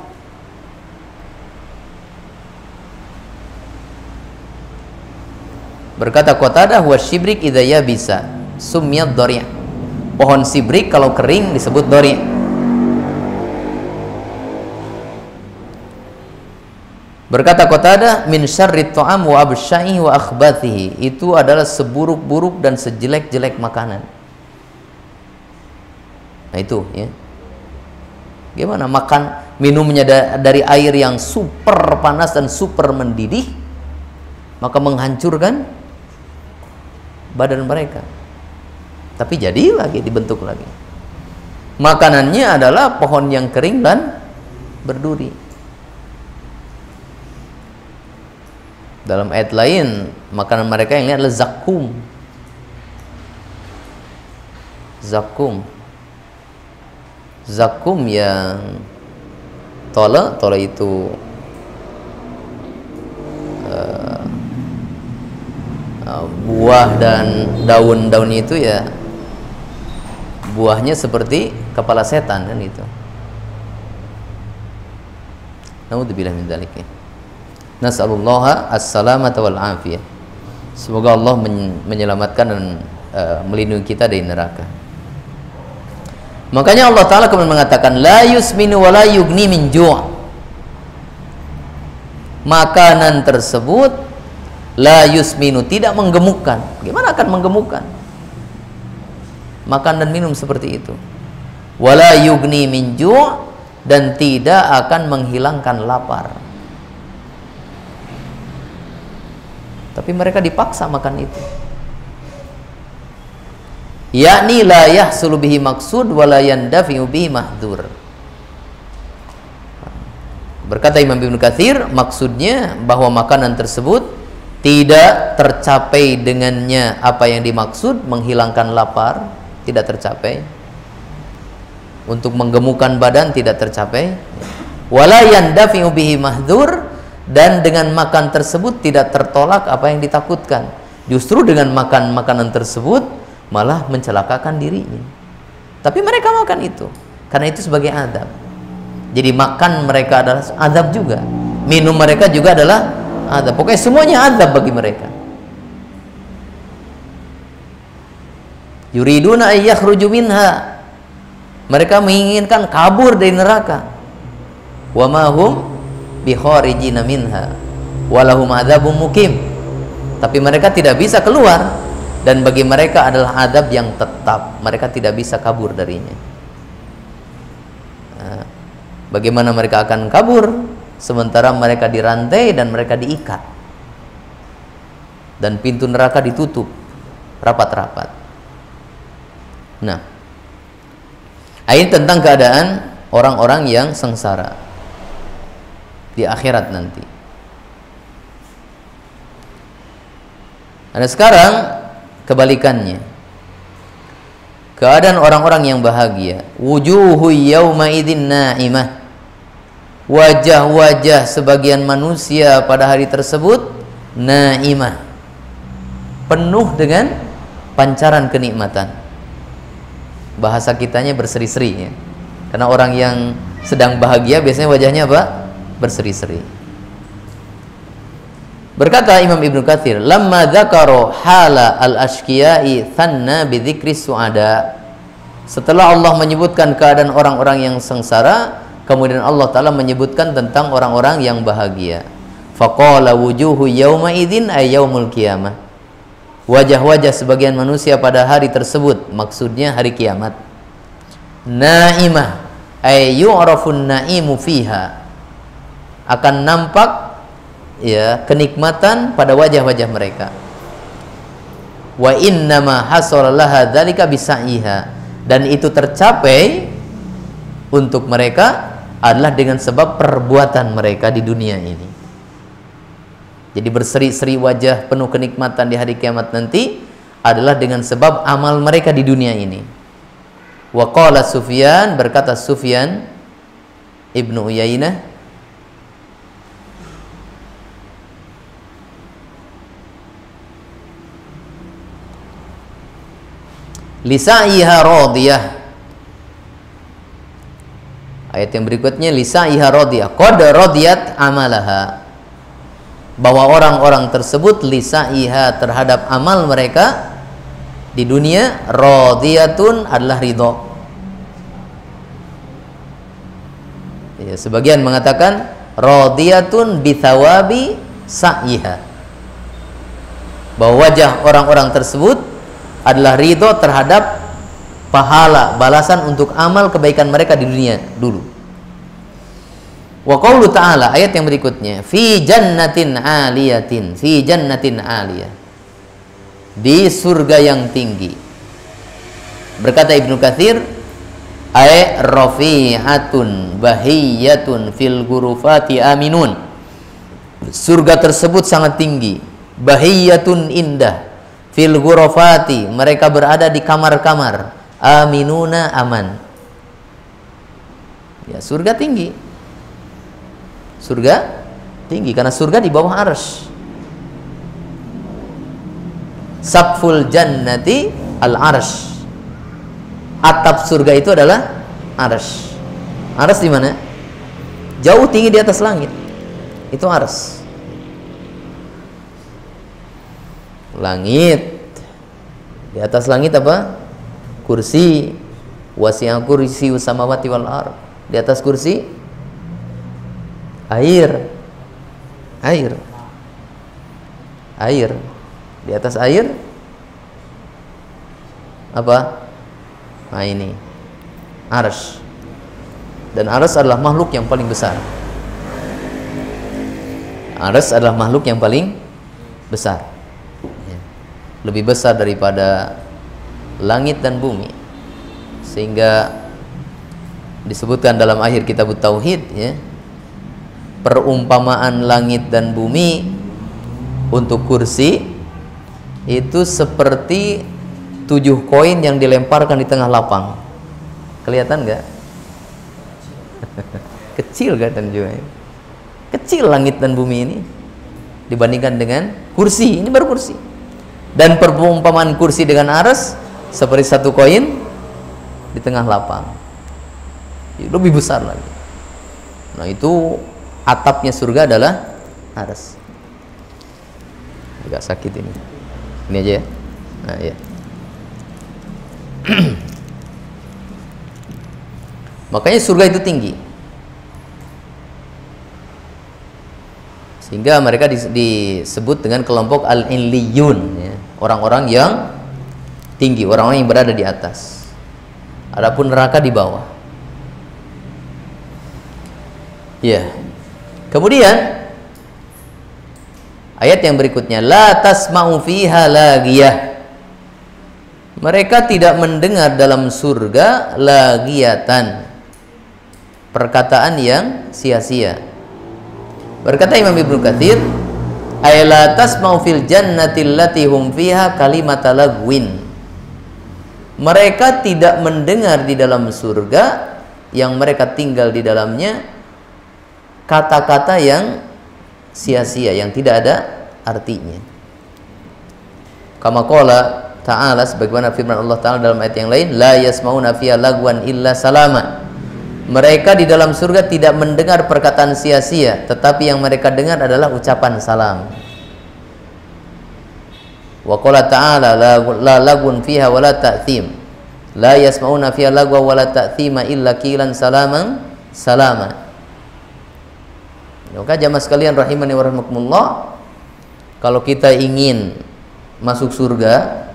Berkata Qatadah wa shibrik idza yabisa sumiyad dhari'. Pohon sibrik kalau kering disebut dhari'. Berkata Qatadah min syarrit ta'am wa absya'ihi wa akhbathihi. Itu adalah seburuk-buruk dan sejelek-jelek makanan. Nah itu ya. Gimana makan minumnya dari air yang super panas dan super mendidih, maka menghancurkan badan mereka. Tapi jadi lagi, dibentuk lagi. Makanannya adalah pohon yang kering dan berduri. Dalam ayat lain, makanan mereka yang lain adalah zakum. Zakum yang tola itu buah dan daun-daunnya itu ya buahnya seperti kepala setan kan itu. Naudzubillah min dzalik. Nas'alullaha as-salamata wal afiyah. Semoga Allah menyelamatkan dan melindungi kita dari neraka. Makanya Allah Ta'ala kemudian mengatakan la yusminu wa la yugni min ju'. Makanan tersebut la yusminu, tidak menggemukkan. Gimana akan menggemukkan? Makan dan minum seperti itu. Wala yugni min ju', dan tidak akan menghilangkan lapar. Tapi mereka dipaksa makan itu. Yakni la yahsulu bihi maqsud wa la yandafi'u bihi mahdzur. Berkata Imam Ibnu Katsir, maksudnya bahwa makanan tersebut tidak tercapai dengannya apa yang dimaksud, menghilangkan lapar, tidak tercapai. Untuk menggemukkan badan tidak tercapai. Wala yandafi'u bihi mahdzur, dan dengan makan tersebut tidak tertolak apa yang ditakutkan. Justru dengan makan makanan tersebut malah mencelakakan dirinya. Tapi mereka makan itu karena itu sebagai adab. Jadi makan mereka adalah adab juga, minum mereka juga adalah adab. Pokoknya semuanya adab bagi mereka. Yuriduna ay yakhruju minha, mereka menginginkan kabur dari neraka. Wa ma hum bikharijina minha walahum adzabun mukim. Tapi mereka tidak bisa keluar, dan bagi mereka adalah adab yang tetap. Mereka tidak bisa kabur darinya. Nah, bagaimana mereka akan kabur sementara mereka dirantai dan mereka diikat dan pintu neraka ditutup rapat-rapat. Nah, ini tentang keadaan orang-orang yang sengsara. di akhirat nanti. Nah, sekarang kebalikannya. Keadaan orang-orang yang bahagia, wujuhu yauma idzin na'imah. Wajah-wajah sebagian manusia pada hari tersebut na'imah, penuh dengan pancaran kenikmatan. Bahasa kitanya berseri-seri ya. Karena orang yang sedang bahagia biasanya wajahnya apa? Berseri-seri. Berkata Imam Ibnu Katsir, lamma dzakara hala al-ashqiya'i thanna bi dzikri su'ada. Setelah Allah menyebutkan keadaan orang-orang yang sengsara, kemudian Allah Ta'ala menyebutkan tentang orang-orang yang bahagia. Faqala wujuhu yauma idzin ay yaumul qiyamah. Wajah-wajah sebagian manusia pada hari tersebut, maksudnya hari kiamat. Naimah ay yu'rafun naimu fiha. Akan nampak ya kenikmatan pada wajah-wajah mereka. Wa innama hasala laha dzalika bisa'iha. Dan itu tercapai untuk mereka adalah dengan sebab perbuatan mereka di dunia ini. Jadi berseri-seri wajah penuh kenikmatan di hari kiamat nanti adalah dengan sebab amal mereka di dunia ini. Wa qala Sufyan, berkata Sufyan Ibnu Uyainah, lisa'iha radiyah. Ayat yang berikutnya, lisa'iha radiyah, qad radiyat amalaha. Bahwa orang-orang tersebut lisa'iha, terhadap amal mereka di dunia, radiyatun, adalah ridho. Ya, sebagian mengatakan radiyatun bithawabi sa'iha, bahwa wajah orang-orang tersebut adalah ridho terhadap pahala balasan untuk amal kebaikan mereka di dunia dulu. Wa qaulu ta'ala, ayat yang berikutnya, fi jannatin 'aliyatin, fi jannatin 'aliyah, di surga yang tinggi. Berkata Ibnu Katsir, ay rafi'atun bahiyatun fil ghurufati aminun. Surga tersebut sangat tinggi, bahiyatun indah, fil ghurafati, mereka berada di kamar-kamar, aminuna, aman. Ya, surga tinggi. Surga tinggi karena surga di bawah arsy. Saqful jannati al-arsy. Atap surga itu adalah arsy. Arsy di mana? Jauh tinggi di atas langit. Itu arsy. Langit, di atas langit apa? Kursi. Wasi'a kursi samawati wal ardh. Di atas kursi air. Di atas air apa? Nah, ini arsy. Dan arsy adalah makhluk yang paling besar. Arsy adalah makhluk yang paling besar, lebih besar daripada langit dan bumi, sehingga disebutkan dalam akhir kitab Tauhid, ya, perumpamaan langit dan bumi untuk kursi itu seperti 7 koin yang dilemparkan di tengah lapang. Kelihatan nggak? Kecil kan juga. Kecil langit dan bumi ini dibandingkan dengan kursi. Ini baru kursi. Dan perumpamaan kursi dengan arsy seperti 1 koin di tengah lapang. Lebih besar lagi. Nah, itu atapnya surga adalah arsy. Agak sakit ini. Ini aja ya. Nah, ya. Makanya surga itu tinggi. Sehingga mereka disebut dengan kelompok al-illiyun, ya. Orang-orang yang tinggi, orang-orang yang berada di atas. Adapun neraka di bawah. Ya. Kemudian ayat yang berikutnya, la tasma'u fiha lagiyah. Mereka tidak mendengar dalam surga lagiyatan, perkataan yang sia-sia. Berkata Imam Ibnu Katsir, "Ayla tasma'u fil jannati allati hum fiha kalimata lagwin." Mereka tidak mendengar di dalam surga yang mereka tinggal di dalamnya kata-kata yang sia-sia, yang tidak ada artinya. Kama qala ta'ala, sebagaimana firman Allah Ta'ala dalam ayat yang lain, la yasmauna fiha lagwan illa salama. Mereka di dalam surga tidak mendengar perkataan sia-sia, tetapi yang mereka dengar adalah ucapan salam. Wa qala ta'ala la lagwun fiha wa la ta'thim. La yasmauna fiha lagwa wa la ta'thima illa qilan salaman salama. Maka jamaah sekalian rahimani wa rahimakumullah, kalau kita ingin masuk surga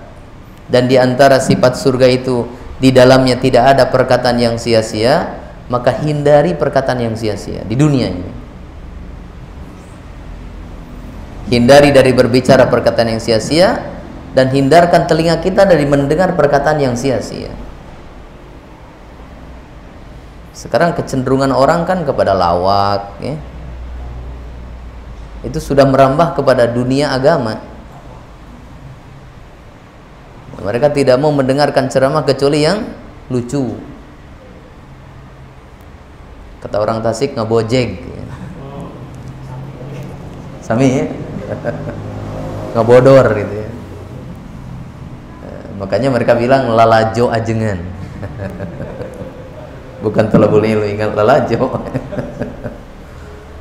dan di antara sifat surga itu di dalamnya tidak ada perkataan yang sia-sia, maka hindari perkataan yang sia-sia di dunia ini. Hindari dari berbicara perkataan yang sia-sia, dan hindarkan telinga kita dari mendengar perkataan yang sia-sia. Sekarang kecenderungan orang kan kepada lawak, ya. Itu sudah merambah kepada dunia agama. Mereka tidak mau mendengarkan ceramah kecuali yang lucu. Kata orang Tasik, ngabojeg, sami ya? Ngabodor gitu ya. Makanya mereka bilang lalajo ajengan. Bukan talabul ilmi, ingat lalajo.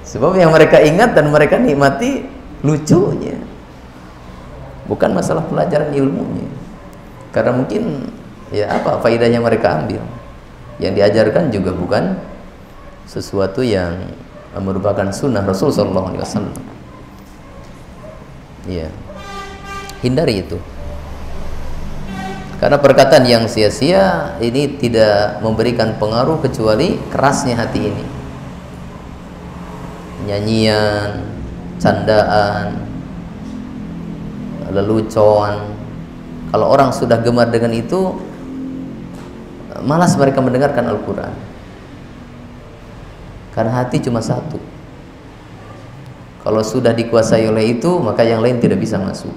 Sebab yang mereka ingat dan mereka nikmati lucunya, bukan masalah pelajaran ilmunya. Karena mungkin ya apa faedahnya mereka ambil, yang diajarkan juga bukan sesuatu yang merupakan sunnah Rasul sallallahu alaihi wasallam. Ya, hindari itu. Karena perkataan yang sia-sia ini tidak memberikan pengaruh kecuali kerasnya hati ini. Nyanyian, candaan, lelucon. Kalau orang sudah gemar dengan itu, malas mereka mendengarkan Al-Quran. Karena hati cuma satu. Kalau sudah dikuasai oleh itu, maka yang lain tidak bisa masuk.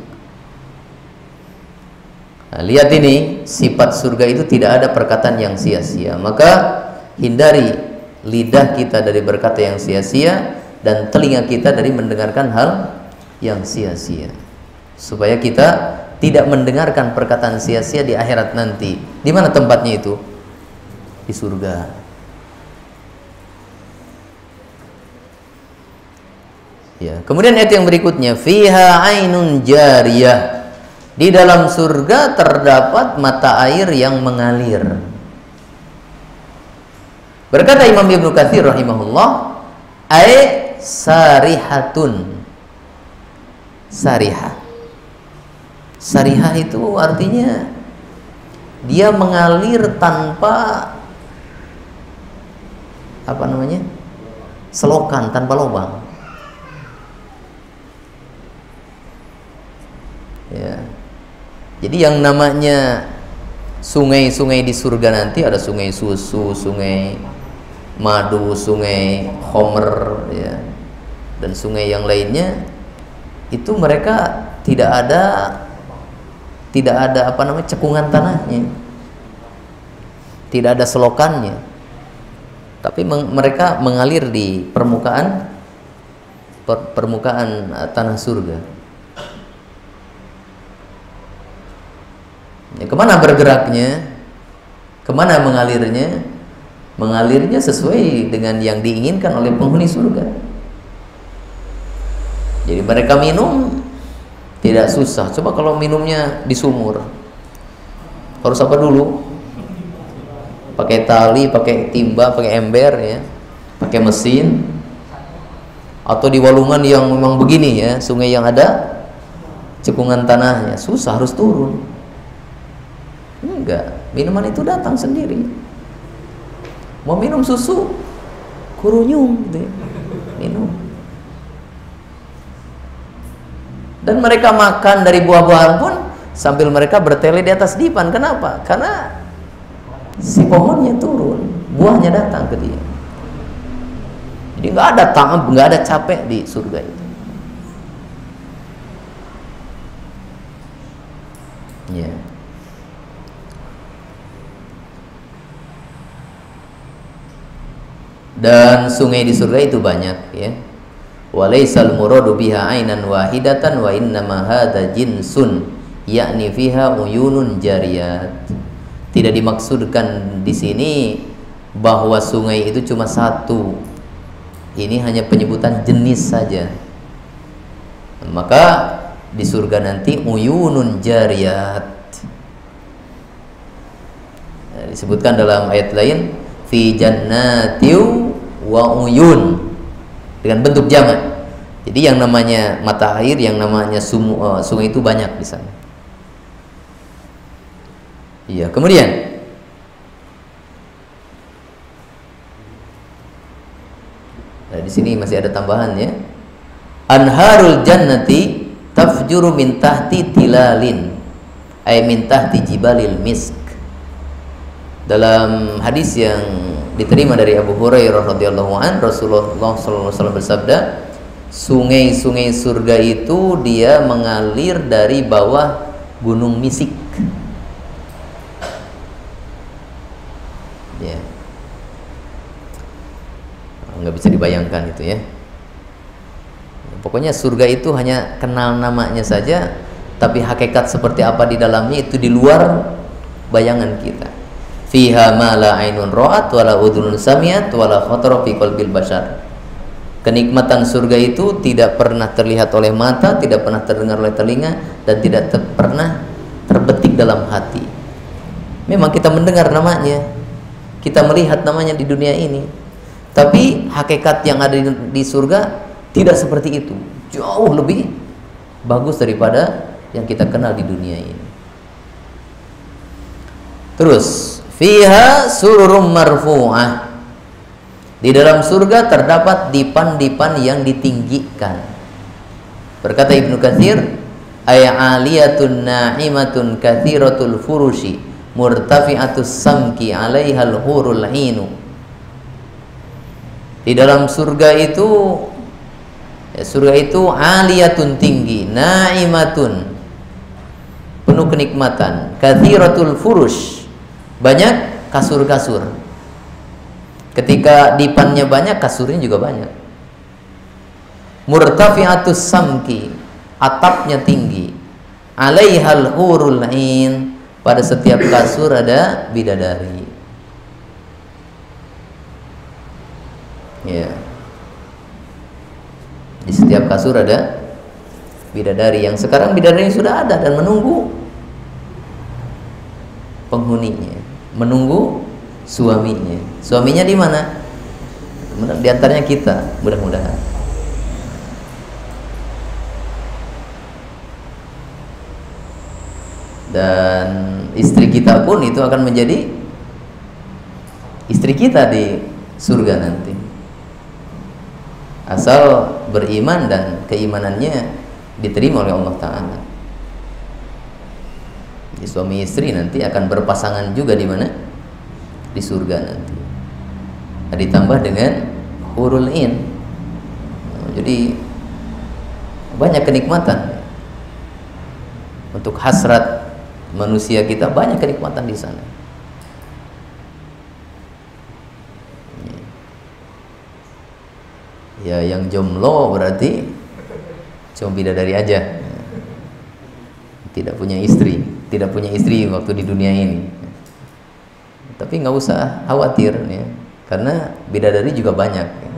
Nah, lihat ini, sifat surga itu tidak ada perkataan yang sia-sia. Maka hindari lidah kita dari berkata yang sia-sia dan telinga kita dari mendengarkan hal yang sia-sia, supaya kita tidak mendengarkan perkataan sia-sia di akhirat nanti. Di mana tempatnya itu? Di surga. Ya. Kemudian ayat yang berikutnya, fiha ainun jariyah. Di dalam surga terdapat mata air yang mengalir. Berkata Imam Ibnu Katsir rahimahullah, sarihatun. Sarihah. Sarihah itu artinya dia mengalir tanpa apa namanya? Selokan, tanpa lubang. Ya. Jadi yang namanya sungai-sungai di surga nanti ada sungai susu, sungai madu, sungai homer, ya, dan sungai yang lainnya. Itu mereka tidak ada apa namanya cekungan tanahnya, tidak ada selokannya, tapi mereka mengalir di permukaan tanah surga. Ya, kemana bergeraknya, kemana mengalirnya? Mengalirnya sesuai dengan yang diinginkan oleh penghuni surga. Jadi mereka minum tidak susah. Coba kalau minumnya di sumur, harus apa dulu? Pakai tali, pakai timba, pakai ember, ya, pakai mesin, atau di walungan yang memang begini ya, sungai yang ada cekungan tanahnya, susah, harus turun. Enggak, minuman itu datang sendiri. Mau minum susu, kurunyung gitu ya, minum. Dan mereka makan dari buah-buahan pun sambil mereka bertele di atas dipan. Kenapa? Karena si pohonnya turun, buahnya datang ke dia. Jadi nggak ada ta'ab, nggak ada capek di surga itu. Ya. Dan sungai di surga itu banyak, ya. Walaisal muradu biha ainan wahidatan wa innama hadza jinsun yakni fiha uyunun jariyat. Tidak dimaksudkan di sini bahwa sungai itu cuma satu. Ini hanya penyebutan jenis saja. Maka di surga nanti uyunun jariyat. Disebutkan dalam ayat lain fi jannatiu wa uyun dengan bentuk jamak. Jadi yang namanya mata air, yang namanya sungai itu banyak di sana. Iya, kemudian di sini masih ada tambahan, ya. Anharul jannati tafjuru min tahti tilalin, ay min tahti jibalil misk. Dalam hadis yang diterima dari Abu Hurairah radhiyallahu an, Rasulullah sallallahu alaihi wasallam bersabda, sungai-sungai surga itu dia mengalir dari bawah gunung misik. Ya. Nggak bisa dibayangkan itu, ya. Pokoknya surga itu hanya kenal namanya saja, tapi hakikat seperti apa di dalamnya itu di luar bayangan kita. Fiha ma la ainun ra'at wa la udhunun sami'at wa la khatara fi qalbil bashar. Kenikmatan surga itu tidak pernah terlihat oleh mata, tidak pernah terdengar oleh telinga, dan tidak pernah terbetik dalam hati. Memang kita mendengar namanya, kita melihat namanya di dunia ini, tapi hakikat yang ada di surga tidak seperti itu. Jauh lebih bagus daripada yang kita kenal di dunia ini. Terus fiha sururum marfu'ah. Di dalam surga terdapat dipan-dipan yang ditinggikan. Berkata Ibnu Katsir, ay aliyatun na'imatun katsiratul furushi murtafi'atus samki 'alaihal hurul 'ainu. Di dalam surga itu, ya, surga itu aliyatun tinggi, na'imatun penuh kenikmatan, katsiratul furush banyak kasur-kasur. Ketika dipannya banyak, kasurnya juga banyak. Murtafi'atus samki, atapnya tinggi. Alaihal hurul 'ain, pada setiap kasur ada bidadari. Ya. Di setiap kasur ada bidadari, yang sekarang bidadari sudah ada dan menunggu penghuninya, menunggu suaminya. Suaminya di mana? Di antaranya kita, mudah-mudahan. Dan istri kita pun itu akan menjadi istri kita di surga nanti, asal beriman dan keimanannya diterima oleh Allah Ta'ala. Suami istri nanti akan berpasangan juga di mana? Di surga nanti. Ditambah dengan hurul 'ain. Jadi banyak kenikmatan. Untuk hasrat manusia kita banyak kenikmatan di sana. Ya, yang jomblo berarti cuma bidadari aja. Tidak punya istri waktu di dunia ini. Tapi nggak usah khawatir, ya, karena bidadari juga banyak, ya.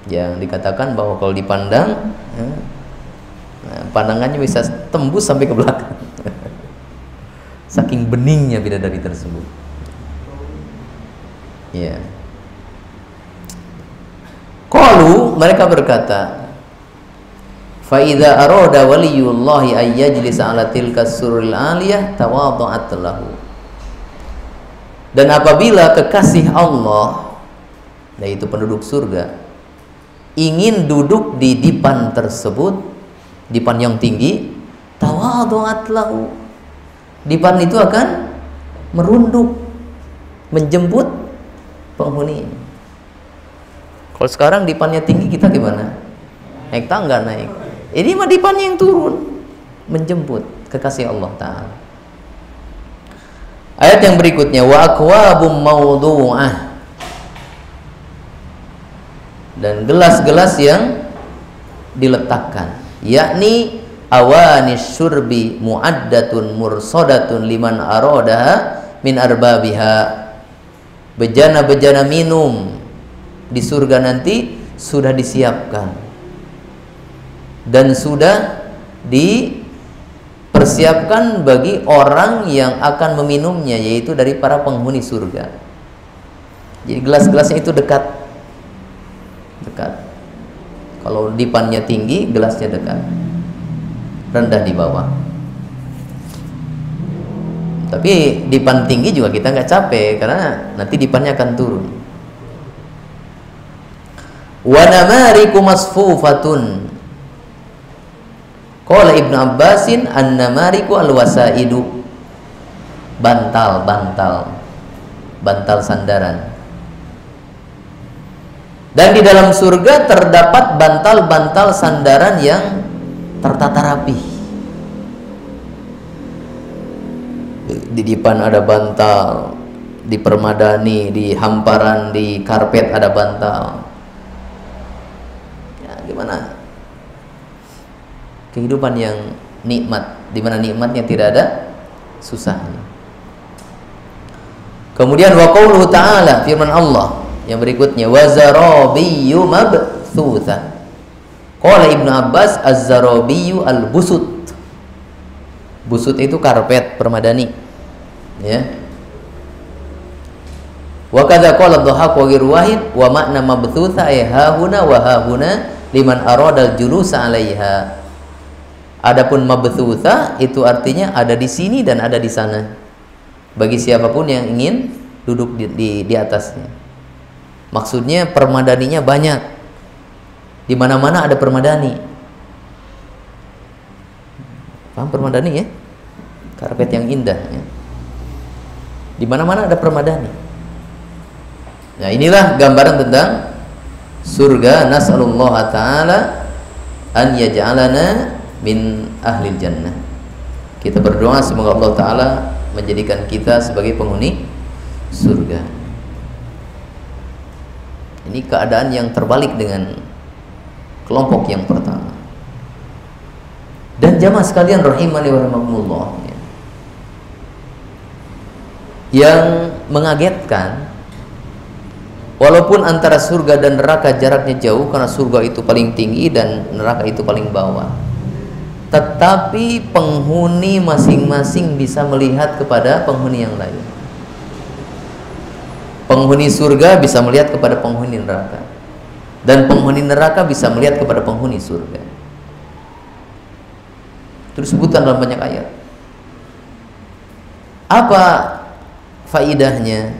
Yang dikatakan bahwa kalau dipandang, ya, pandangannya bisa tembus sampai ke belakang. Saking beningnya bidadari tersebut. Ya. Qalu, mereka berkata, fa idza arada waliyullahi ay yajlisa ala tilka surul aliyah tawadha'at lahu. Dan apabila kekasih Allah, yaitu penduduk surga, ingin duduk di dipan tersebut, dipan yang tinggi, tawadha'at lahu, dipan itu akan merunduk, menjemput penghuni. Kalau sekarang dipannya tinggi, kita gimana? Naik tangga naik. Ini mah dipannya yang turun, menjemput kekasih Allah Ta'ala. Ayat yang berikutnya, wa akwabum mawdu'ah, dan gelas-gelas yang diletakkan, yakni awanis syurbi muaddatun mursadatun liman aradaha min arbabiha. Bejana-bejana minum di surga nanti sudah disiapkan dan sudah dipersiapkan bagi orang yang akan meminumnya, yaitu dari para penghuni surga. Jadi gelas-gelasnya itu dekat. Kalau dipannya tinggi, gelasnya dekat, rendah di bawah. Tapi dipan tinggi juga kita nggak capek, karena nanti dipannya akan turun. Wa namariku masfufatun. Qala Ibnu Abbasin an-namariku al-wasaidu, bantal sandaran. Dan di dalam surga terdapat bantal-bantal sandaran yang tertata rapi. Di dipan ada bantal, di permadani, di hamparan, di karpet ada bantal. Ya, gimana? Kehidupan yang nikmat, di mana nikmatnya tidak ada susahnya. Kemudian wa qauluhu ta'ala, firman Allah yang berikutnya, wa zarabiyyu mabthutha. Qala Ibnu Abbas az-zarabiyyu al-busut. Busut itu karpet permadani, ya. Wa kadza qala ad-dhahak wa ghairu wahid wa makna mabthutha ay hahuna wa hahuna liman arada al-julusa 'alaiha. Adapun mabthutha itu artinya ada di sini dan ada di sana, bagi siapapun yang ingin duduk di atasnya. Maksudnya permadaninya banyak, di mana-mana ada permadani. Paham permadani ya? Karpet yang indah ya. Di mana-mana ada permadani. Nah, inilah gambaran tentang surga. Nas'alullah ta'ala an yaj'alana min ahlil jannah. Kita berdoa semoga Allah Ta'ala menjadikan kita sebagai penghuni surga. Ini keadaan yang terbalik dengan kelompok yang pertama. Dan jamaah sekalian rahimani wa rahimakumullah, yang mengagetkan, walaupun antara surga dan neraka jaraknya jauh, karena surga itu paling tinggi dan neraka itu paling bawah, tetapi penghuni masing-masing bisa melihat kepada penghuni yang lain. Penghuni surga bisa melihat kepada penghuni neraka, dan penghuni neraka bisa melihat kepada penghuni surga. Itu disebutkan dalam banyak ayat. Apa faidahnya?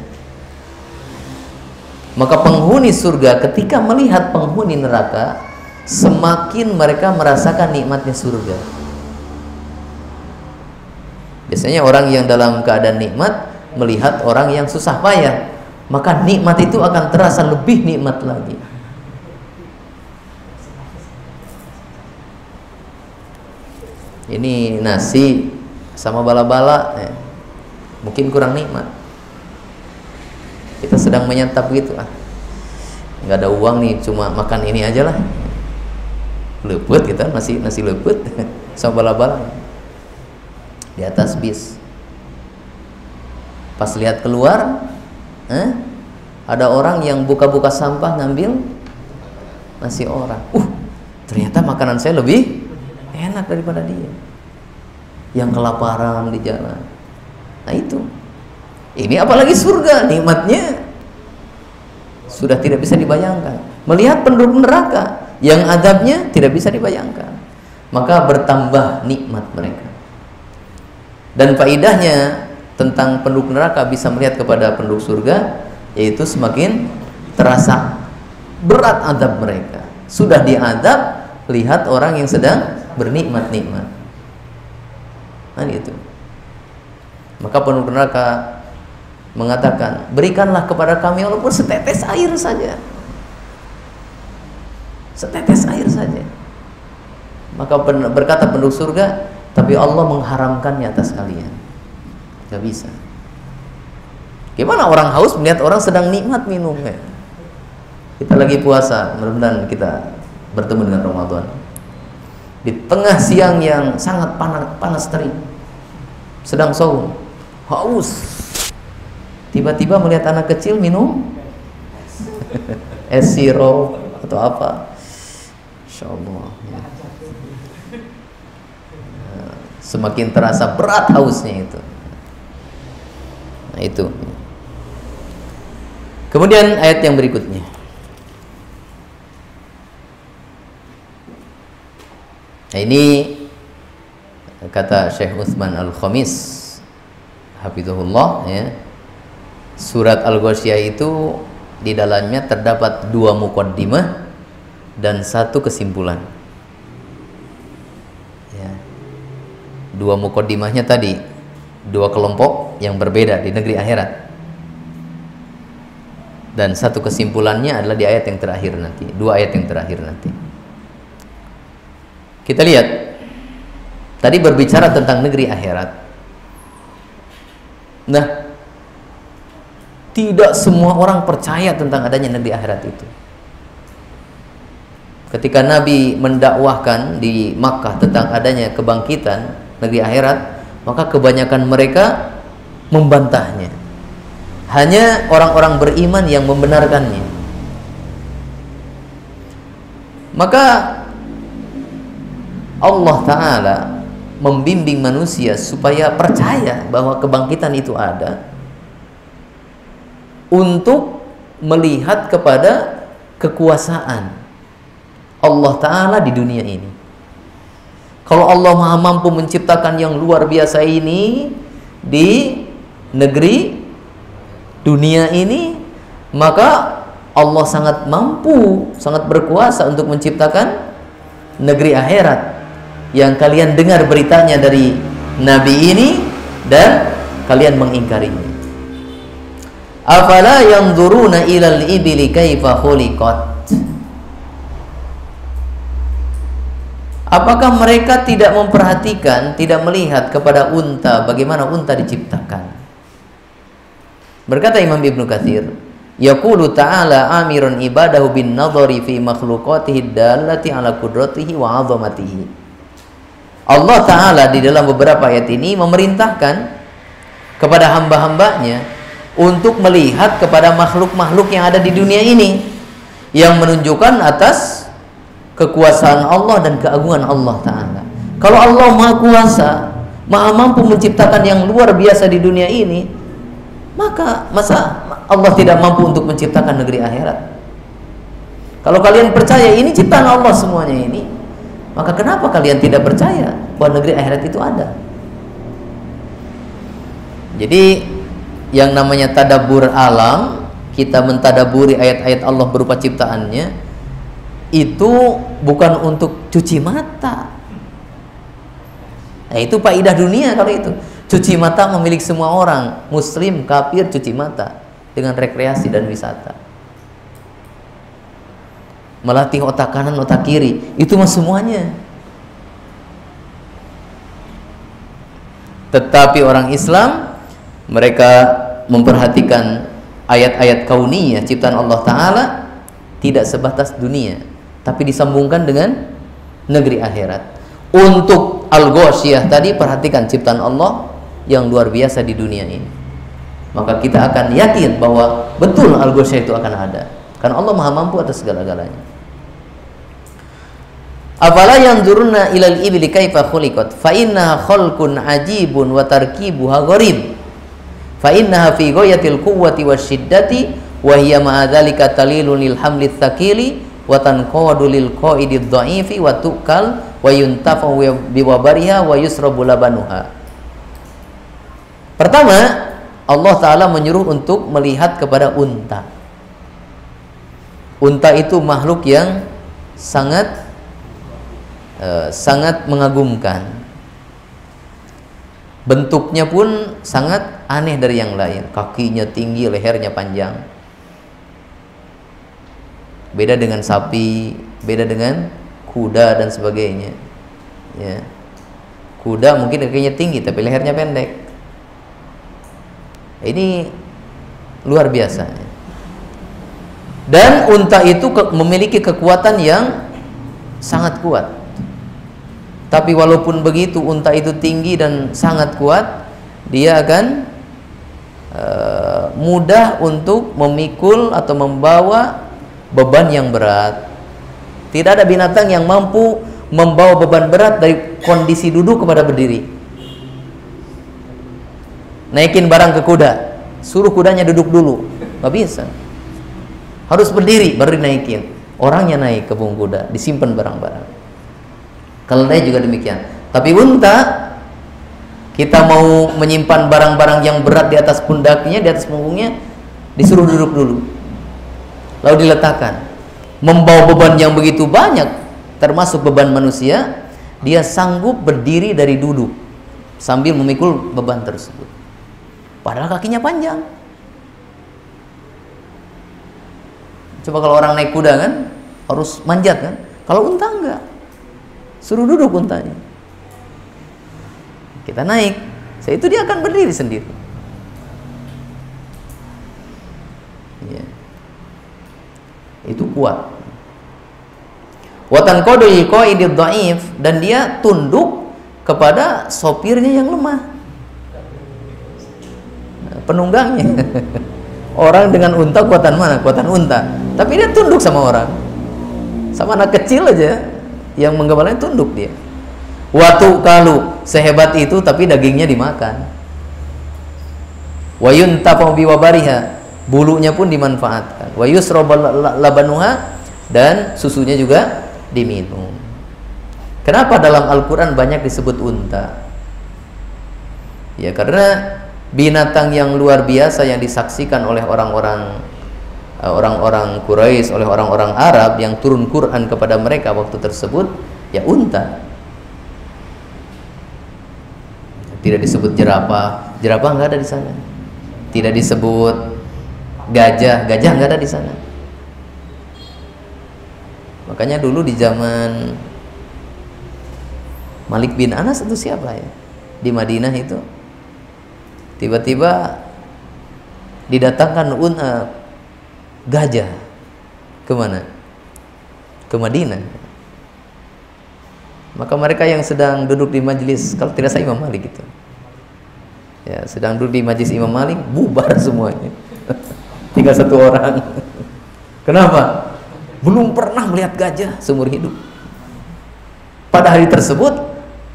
Maka penghuni surga ketika melihat penghuni neraka, semakin mereka merasakan nikmatnya surga. Biasanya orang yang dalam keadaan nikmat melihat orang yang susah payah, maka nikmat itu akan terasa lebih nikmat lagi. Ini nasi sama bala-bala ya, mungkin kurang nikmat. Kita sedang menyantap gitu, nggak ada uang nih, cuma makan ini aja lah, leput kita, nasi leput sama bala-bala di atas bis. Pas lihat keluar, ada orang yang buka-buka sampah ngambil nasi orang. Ternyata makanan saya lebih enak daripada dia yang kelaparan di jalan. Nah itu, ini apalagi surga, nikmatnya sudah tidak bisa dibayangkan. Melihat penduduk neraka yang azabnya tidak bisa dibayangkan, maka bertambah nikmat mereka. Dan faidahnya tentang penduduk neraka bisa melihat kepada penduduk surga, yaitu semakin terasa berat azab mereka. Sudah diazab, lihat orang yang sedang bernikmat-nikmat. Nah itu. Maka penduduk neraka mengatakan, berikanlah kepada kami walaupun setetes air saja, setetes air saja. Maka berkata penduduk surga, tapi Allah mengharamkannya atas kalian. Gak bisa. Gimana orang haus melihat orang sedang nikmat minumnya? Kita lagi puasa, mudah-mudahan kita bertemu dengan Ramadan. Di tengah siang yang sangat panas terik, sedang saum, haus, tiba-tiba melihat anak kecil minum es sirup atau apa, Insya Allah, semakin terasa berat hausnya itu. Nah itu. Kemudian ayat yang berikutnya, nah ini kata Syekh Utsman Al-Khamis hafizahullah, ya, surat Al-Ghasyiyah itu di dalamnya terdapat 2 muqaddimah dan 1 kesimpulan, ya. 2 muqaddimahnya tadi 2 kelompok yang berbeda di negeri akhirat, dan 1 kesimpulannya adalah di ayat yang terakhir nanti, 2 ayat yang terakhir nanti. Kita lihat tadi berbicara tentang negeri akhirat. Nah, tidak semua orang percaya tentang adanya negeri akhirat itu. Ketika Nabi mendakwahkan di Makkah tentang adanya kebangkitan negeri akhirat, maka kebanyakan mereka membantahnya. Hanya orang-orang beriman yang membenarkannya. Maka Allah Ta'ala membimbing manusia supaya percaya bahwa kebangkitan itu ada, untuk melihat kepada kekuasaan Allah Ta'ala di dunia ini. Kalau Allah Maha mampu menciptakan yang luar biasa ini di negeri dunia ini, maka Allah sangat mampu, sangat berkuasa untuk menciptakan negeri akhirat yang kalian dengar beritanya dari Nabi ini dan kalian mengingkarinya. Afala yanzuruna ilal ibili kaifa khuliqat. Apakah mereka tidak memperhatikan, tidak melihat kepada unta, bagaimana unta diciptakan? Berkata Imam Ibnu Katsir, yaqulu ta'ala amirun ibadahu bin nadhari fi makhluqatihi dallati ala qudratihi wa 'azamatihi. Allah Ta'ala di dalam beberapa ayat ini memerintahkan kepada hamba-hambanya untuk melihat kepada makhluk-makhluk yang ada di dunia ini, yang menunjukkan atas kekuasaan Allah dan keagungan Allah Ta'ala. Kalau Allah Maha Kuasa, Maha mampu menciptakan yang luar biasa di dunia ini, maka masa Allah tidak mampu untuk menciptakan negeri akhirat? Kalau kalian percaya ini ciptaan Allah semuanya ini, maka kenapa kalian tidak percaya bahwa negeri akhirat itu ada? Jadi yang namanya tadabbur alam, kita mentadaburi ayat-ayat Allah berupa ciptaannya, itu bukan untuk cuci mata. Nah, itu faidah dunia kalau itu. Cuci mata memiliki semua orang, muslim, kafir, cuci mata dengan rekreasi dan wisata. Melatih otak kanan, otak kiri, itu mah semuanya. Tetapi orang Islam, mereka memperhatikan ayat-ayat kauniyah ciptaan Allah Ta'ala tidak sebatas dunia, tapi disambungkan dengan negeri akhirat. Untuk Al-Ghasyiyah tadi, perhatikan ciptaan Allah yang luar biasa di dunia ini, maka kita akan yakin bahwa betul Al-Ghasyiyah itu akan ada, karena Allah Maha mampu atas segala-galanya. Afala yanzuruna ilal ibli kaifa khuliqat fa innaha khalqun ajibun wa tarkibuha gharib fa innaha fi ghayatil quwwati wasyiddati wa hiya ma'a dzalika talilun lil hamli tsaqili wa tanqadu lil qaidi dhaifi wa tukal wa yuntafu bi wabariha wa yusrabu labanuha. Pertama, Allah Ta'ala menyuruh untuk melihat kepada unta. Unta itu makhluk yang sangat mengagumkan. Bentuknya pun sangat aneh dari yang lain. Kakinya tinggi, lehernya panjang. Beda dengan sapi, beda dengan kuda dan sebagainya. Ya. Kuda mungkin kakinya tinggi tapi lehernya pendek. Ini luar biasa. Dan unta itu memiliki kekuatan yang sangat kuat. Tapi walaupun begitu unta itu tinggi dan sangat kuat, dia akan mudah untuk memikul atau membawa beban yang berat. Tidak ada binatang yang mampu membawa beban berat dari kondisi duduk kepada berdiri. Naikin barang ke kuda, suruh kudanya duduk dulu, nggak bisa. Harus berdiri baru dinaikin. Orangnya naik ke punggung kuda, disimpan barang-barang. Keledai juga demikian. Tapi unta, kita mau menyimpan barang-barang yang berat di atas pundaknya, di atas punggungnya, disuruh duduk dulu, lalu diletakkan. Membawa beban yang begitu banyak, termasuk beban manusia, dia sanggup berdiri dari duduk sambil memikul beban tersebut. Padahal kakinya panjang. Coba kalau orang naik kuda kan harus manjat kan, kalau unta enggak. Suruh duduk untanya. Kita naik, setelah itu dia akan berdiri sendiri. Ya. Itu kuat. Watan qadil qaidid dhaif, dan dia tunduk kepada sopirnya yang lemah. Penunggangnya. Orang dengan unta kuatan mana? Kuatan unta. Tapi dia tunduk sama orang. Sama anak kecil aja yang menggembalanya tunduk dia. Watu kalu, sehebat itu tapi dagingnya dimakan. Wa yuntafa'u biwabariha, bulunya pun dimanfaatkan. Wa yusrabu labanuha, dan susunya juga diminum. Kenapa dalam Al-Quran banyak disebut unta? Ya karena binatang yang luar biasa yang disaksikan oleh orang-orang Quraisy, oleh orang-orang Arab yang turun Quran kepada mereka waktu tersebut, ya unta. Tidak disebut jerapah, jerapah nggak ada di sana. Tidak disebut gajah, gajah nggak ada di sana. Makanya dulu di zaman Malik bin Anas itu siapa ya? Di Madinah itu tiba-tiba didatangkan gajah kemana? Ke Madinah. Maka mereka yang sedang duduk di majelis, kalau tidak saya Imam Malik itu, ya sedang duduk di majelis Imam Malik, bubar semuanya. Tinggal satu orang. Kenapa? Belum pernah melihat gajah seumur hidup. Pada hari tersebut,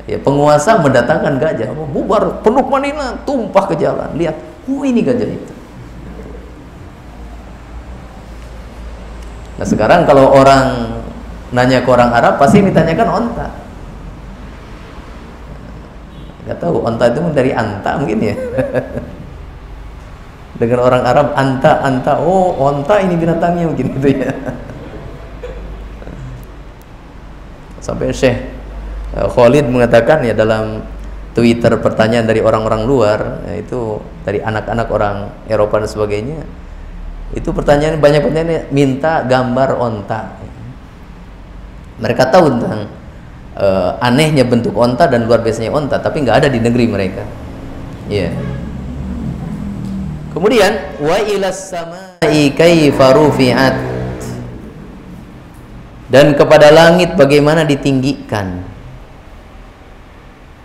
ya penguasa mendatangkan gajah, bubar penduduk Madinah tumpah ke jalan, lihat, ini gajah itu. Nah sekarang kalau orang nanya ke orang Arab pasti ditanyakan onta. Gak tahu onta itu dari anta mungkin ya. Dengan orang Arab anta, oh onta ini binatangnya mungkin gitu ya. Sampai Syekh Khalid mengatakan ya dalam Twitter pertanyaan dari orang-orang luar, itu dari anak-anak orang Eropa dan sebagainya. Itu pertanyaan, banyak pertanyaan minta gambar onta. Mereka tahu tentang anehnya bentuk onta dan luar biasanya onta, tapi nggak ada di negeri mereka. Ya. Kemudian wa ilas samai kaifa rufi'at, dan kepada langit bagaimana ditinggikan.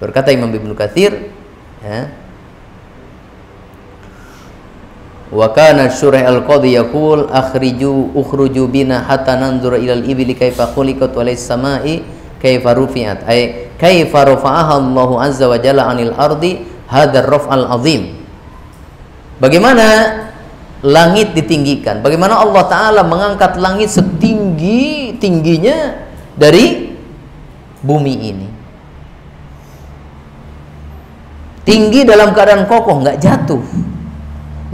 Berkata Imam Ibnu Katsir, ya, wa kana Syurah al-Qadhi yaqul ukhruju bina hatta nanzura ilal ibli kaifa khuliqat wa lis samai kaifa rufi'at, ay kaifa rafa'aha Allahu azza wa jalla 'anil ardi hadzal raf'al azim. Bagaimana langit ditinggikan, bagaimana Allah taala mengangkat langit setinggi-tingginya dari bumi ini. Tinggi dalam keadaan kokoh, enggak jatuh.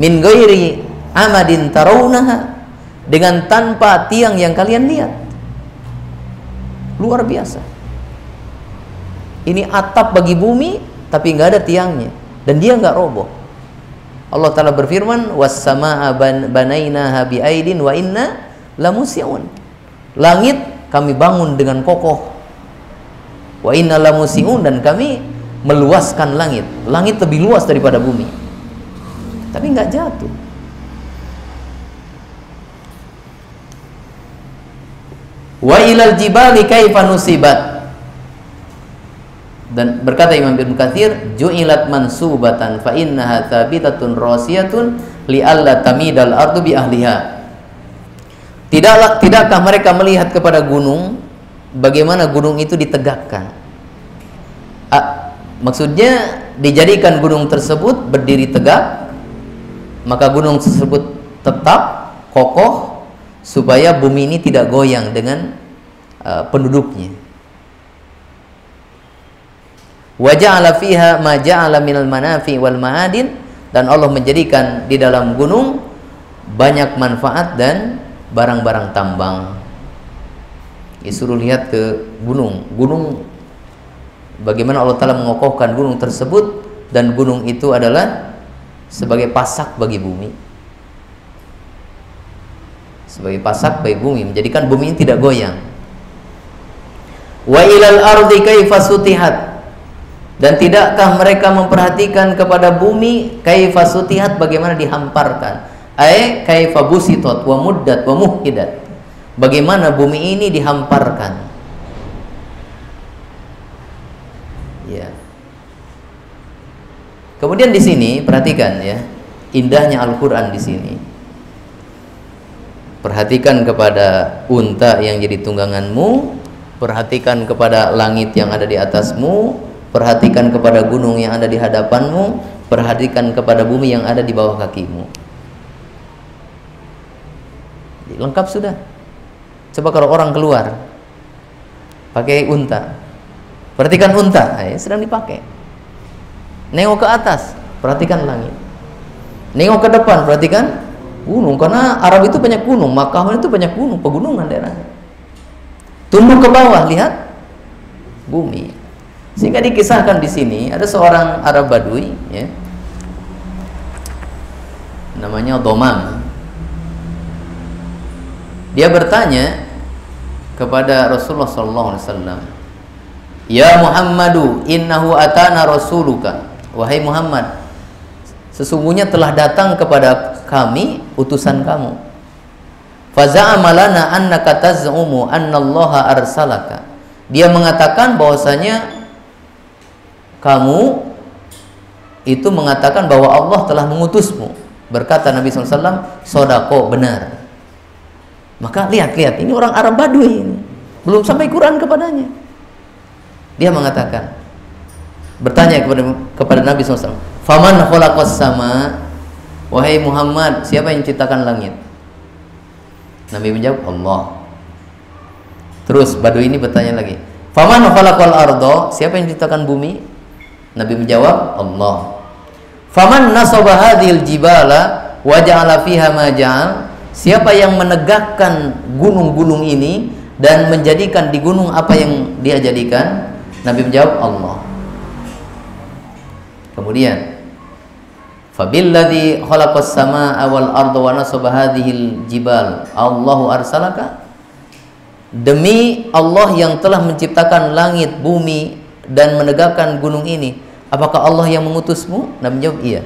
Min ghairi amadin tarawunaha, dengan tanpa tiang yang kalian lihat. Luar biasa. Ini atap bagi bumi tapi nggak ada tiangnya dan dia nggak roboh. Allah Ta'ala berfirman, was-samaa'a banainaha bi'aidin wa inna lamusi'un. Langit kami bangun dengan kokoh. Wa inna lamusi'un, dan kami meluaskan langit. Langit lebih luas daripada bumi. Tapi nggak jatuh. Wa ilal jibali kaifa nusibat. Dan berkata Imam Ibnu Katsir, ju'ilat mansubatan fa innaha thabitatun rasiyatun li alla tamidal ardu bi ahliha. Tidakkah mereka melihat kepada gunung bagaimana gunung itu ditegakkan? Maksudnya dijadikan gunung tersebut berdiri tegak, maka gunung tersebut tetap kokoh supaya bumi ini tidak goyang dengan penduduknya. Wa ja'ala fiha ma ja'ala minal manafi wal ma'adin, dan Allah menjadikan di dalam gunung banyak manfaat dan barang-barang tambang. Disuruh lihat ke gunung bagaimana Allah Ta'ala mengokohkan gunung tersebut, dan gunung itu adalah sebagai pasak bagi bumi, sebagai pasak bagi bumi, menjadikan bumi ini tidak goyang. Wa ilal ardi kaifa sutihat, dan tidakkah mereka memperhatikan kepada bumi kaifa sutihat, bagaimana dihamparkan, kaifa busitat wa muddat wa muhidat, bagaimana bumi ini dihamparkan. Ya. Kemudian di sini perhatikan ya, indahnya Al-Qur'an di sini. Perhatikan kepada unta yang jadi tungganganmu, perhatikan kepada langit yang ada di atasmu, perhatikan kepada gunung yang ada di hadapanmu, perhatikan kepada bumi yang ada di bawah kakimu. Lengkap sudah. Coba kalau orang keluar pakai unta, perhatikan unta, sedang dipakai. Nengok ke atas, perhatikan langit. Nengok ke depan, perhatikan gunung, karena Arab itu banyak gunung, Makkah itu banyak gunung, pegunungan daerahnya. Tunduk ke bawah, lihat bumi. Sehingga dikisahkan di sini ada seorang Arab Badui, ya, namanya Domam. Dia bertanya kepada Rasulullah SAW, ya Muhammadu, innahu atana rasuluka, wahai Muhammad, sesungguhnya telah datang kepada kami utusan kamu. Faza'ama lana annaka taz'umu annallaha arsalaka. Dia mengatakan bahwasanya kamu itu mengatakan bahwa Allah telah mengutusmu. Berkata Nabi SAW, sodako, benar. Maka lihat, ini orang Arab Badui ini, belum sampai Quran kepadanya. Dia mengatakan, bertanya kepada Nabi SAW, faman khalaqas sama, wahai Muhammad, siapa yang menciptakan langit? Nabi menjawab, Allah. Terus Badui ini bertanya lagi, faman khalaqal ardo, siapa yang menciptakan bumi? Nabi menjawab, Allah. Faman nasaba hadhil jibala wa ja'ala fiha ma ja'al, siapa yang menegakkan gunung-gunung ini dan menjadikan di gunung apa yang dia jadikan? Nabi menjawab, Allah. Kemudian, fabilladzi khalaqas samaa'a wal arda wa nasaba hadhil jibal Allahu arsalaka, demi Allah yang telah menciptakan langit, bumi dan menegakkan gunung ini, apakah Allah yang mengutusmu? Nabi menjawab, iya.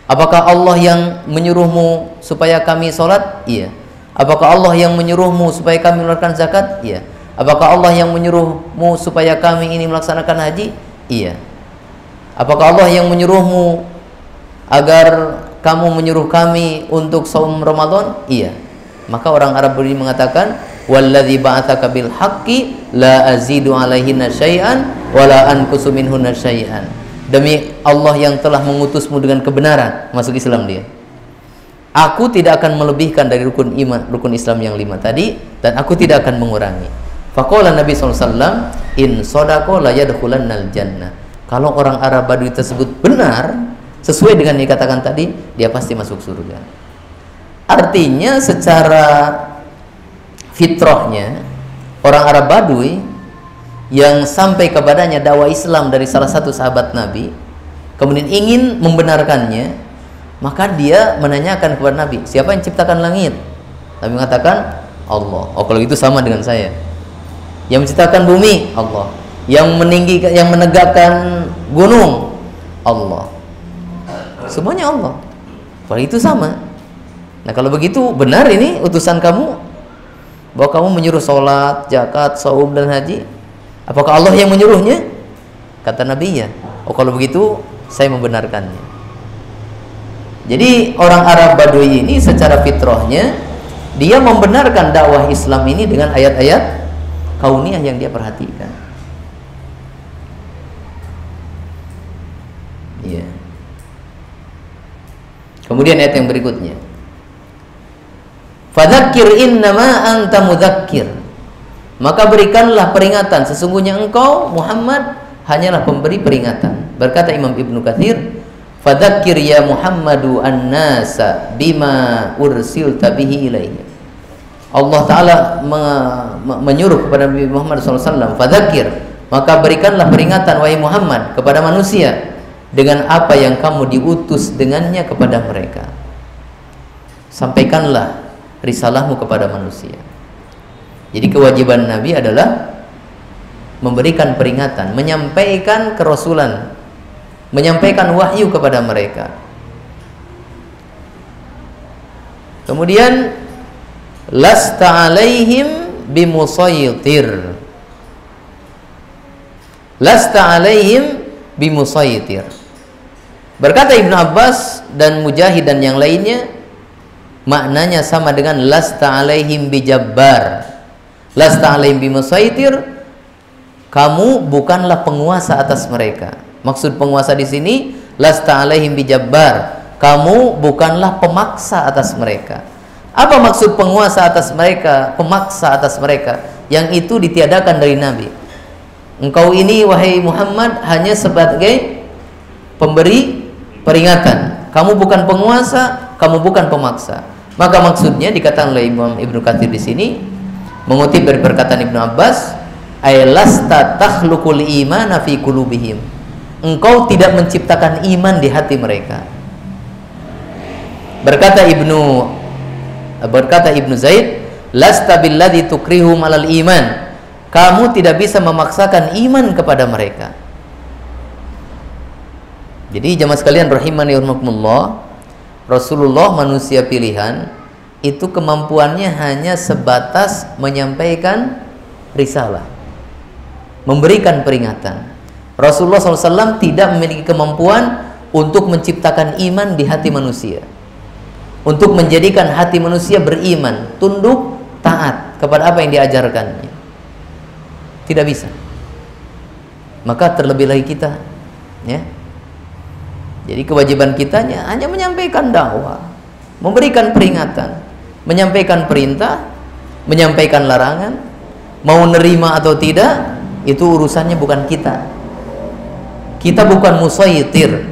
Apakah Allah yang menyuruhmu supaya kami sholat? Iya. Apakah Allah yang menyuruhmu supaya kami mengeluarkan zakat? Iya. Apakah Allah yang menyuruhmu supaya kami ini melaksanakan haji? Iya. Apakah Allah yang menyuruhmu agar kamu menyuruh kami untuk saum Ramadan? Iya. Maka orang Arab ini mengatakan, walladzi ba'atsaka bil haqqi la azidu alaihinna syai'an wa la anqusu minhunna syai'an. Demi Allah yang telah mengutusmu dengan kebenaran, masuk Islam dia, aku tidak akan melebihkan dari rukun iman, rukun Islam yang 5 tadi, dan aku tidak akan mengurangi. Faqala Nabi SAW, in sodaqo la yadkhulannal jannah. Kalau orang Arab Badui tersebut benar, sesuai dengan yang dikatakan tadi, dia pasti masuk surga. Artinya secara fitrahnya orang Arab Badui yang sampai kepadanya dakwah Islam dari salah satu sahabat Nabi, kemudian ingin membenarkannya, maka dia menanyakan kepada Nabi, siapa yang ciptakan langit? Nabi mengatakan, Allah. Oh, kalau itu sama dengan saya. Yang menciptakan bumi, Allah. Yang meninggikan, yang menegakkan gunung, Allah. Semuanya Allah. Kalau itu sama. Nah, kalau begitu benar ini utusan kamu, bahwa kamu menyuruh sholat, zakat, saum dan haji. Apakah Allah yang menyuruhnya? Kata Nabi, ya. Oh, kalau begitu saya membenarkannya. Jadi orang Arab Badui ini secara fitrahnya dia membenarkan dakwah Islam ini dengan ayat-ayat kauniyah yang dia perhatikan. Iya. Kemudian ayat yang berikutnya, fadzakir innama anta mudzakir, maka berikanlah peringatan, sesungguhnya engkau Muhammad hanyalah pemberi peringatan. Berkata Imam Ibnu Katsir, fadzakir ya Muhammadu an-nasa bima ursilta bihi ilaihi. Allah Ta'ala menyuruh kepada Nabi Muhammad SAW, fadzakir, maka berikanlah peringatan wahai Muhammad kepada manusia dengan apa yang kamu diutus dengannya kepada mereka. Sampaikanlah risalahmu kepada manusia. Jadi kewajiban Nabi adalah memberikan peringatan, menyampaikan kerasulan, menyampaikan wahyu kepada mereka. Kemudian lasta alaihim bimusaytir, lasta alaihim bimusaytir. Berkata Ibnu Abbas dan Mujahid dan yang lainnya, maknanya sama dengan lasta alaihim bijabbar, lasta alaihim bimusaytir, kamu bukanlah penguasa atas mereka. Maksud penguasa di sini lasta alaihim bijabbar, kamu bukanlah pemaksa atas mereka. Apa maksud penguasa atas mereka, pemaksa atas mereka? Yang itu ditiadakan dari Nabi. Engkau ini wahai Muhammad hanya sebagai pemberi peringatan. Kamu bukan penguasa, kamu bukan pemaksa. Maka maksudnya dikatakan oleh Imam Ibnu Katsir di sini, mengutip dari perkataan Ibnu Abbas, ay lasta takhluqul imana fi qulubihim. Engkau tidak menciptakan iman di hati mereka. Berkata Ibnu Zaid, lasta billadzi tukrihum alal iman, kamu tidak bisa memaksakan iman kepada mereka. Jadi jamaah sekalian rahimani wa rahimakumullah, Rasulullah manusia pilihan itu kemampuannya hanya sebatas menyampaikan risalah, memberikan peringatan. Rasulullah SAW tidak memiliki kemampuan untuk menciptakan iman di hati manusia, untuk menjadikan hati manusia beriman, tunduk, taat kepada apa yang diajarkannya. Tidak bisa. Maka terlebih lagi kita, ya. Jadi kewajiban kita hanya menyampaikan dakwah, memberikan peringatan, menyampaikan perintah, menyampaikan larangan. Mau nerima atau tidak, itu urusannya bukan kita. Kita bukan musaytir,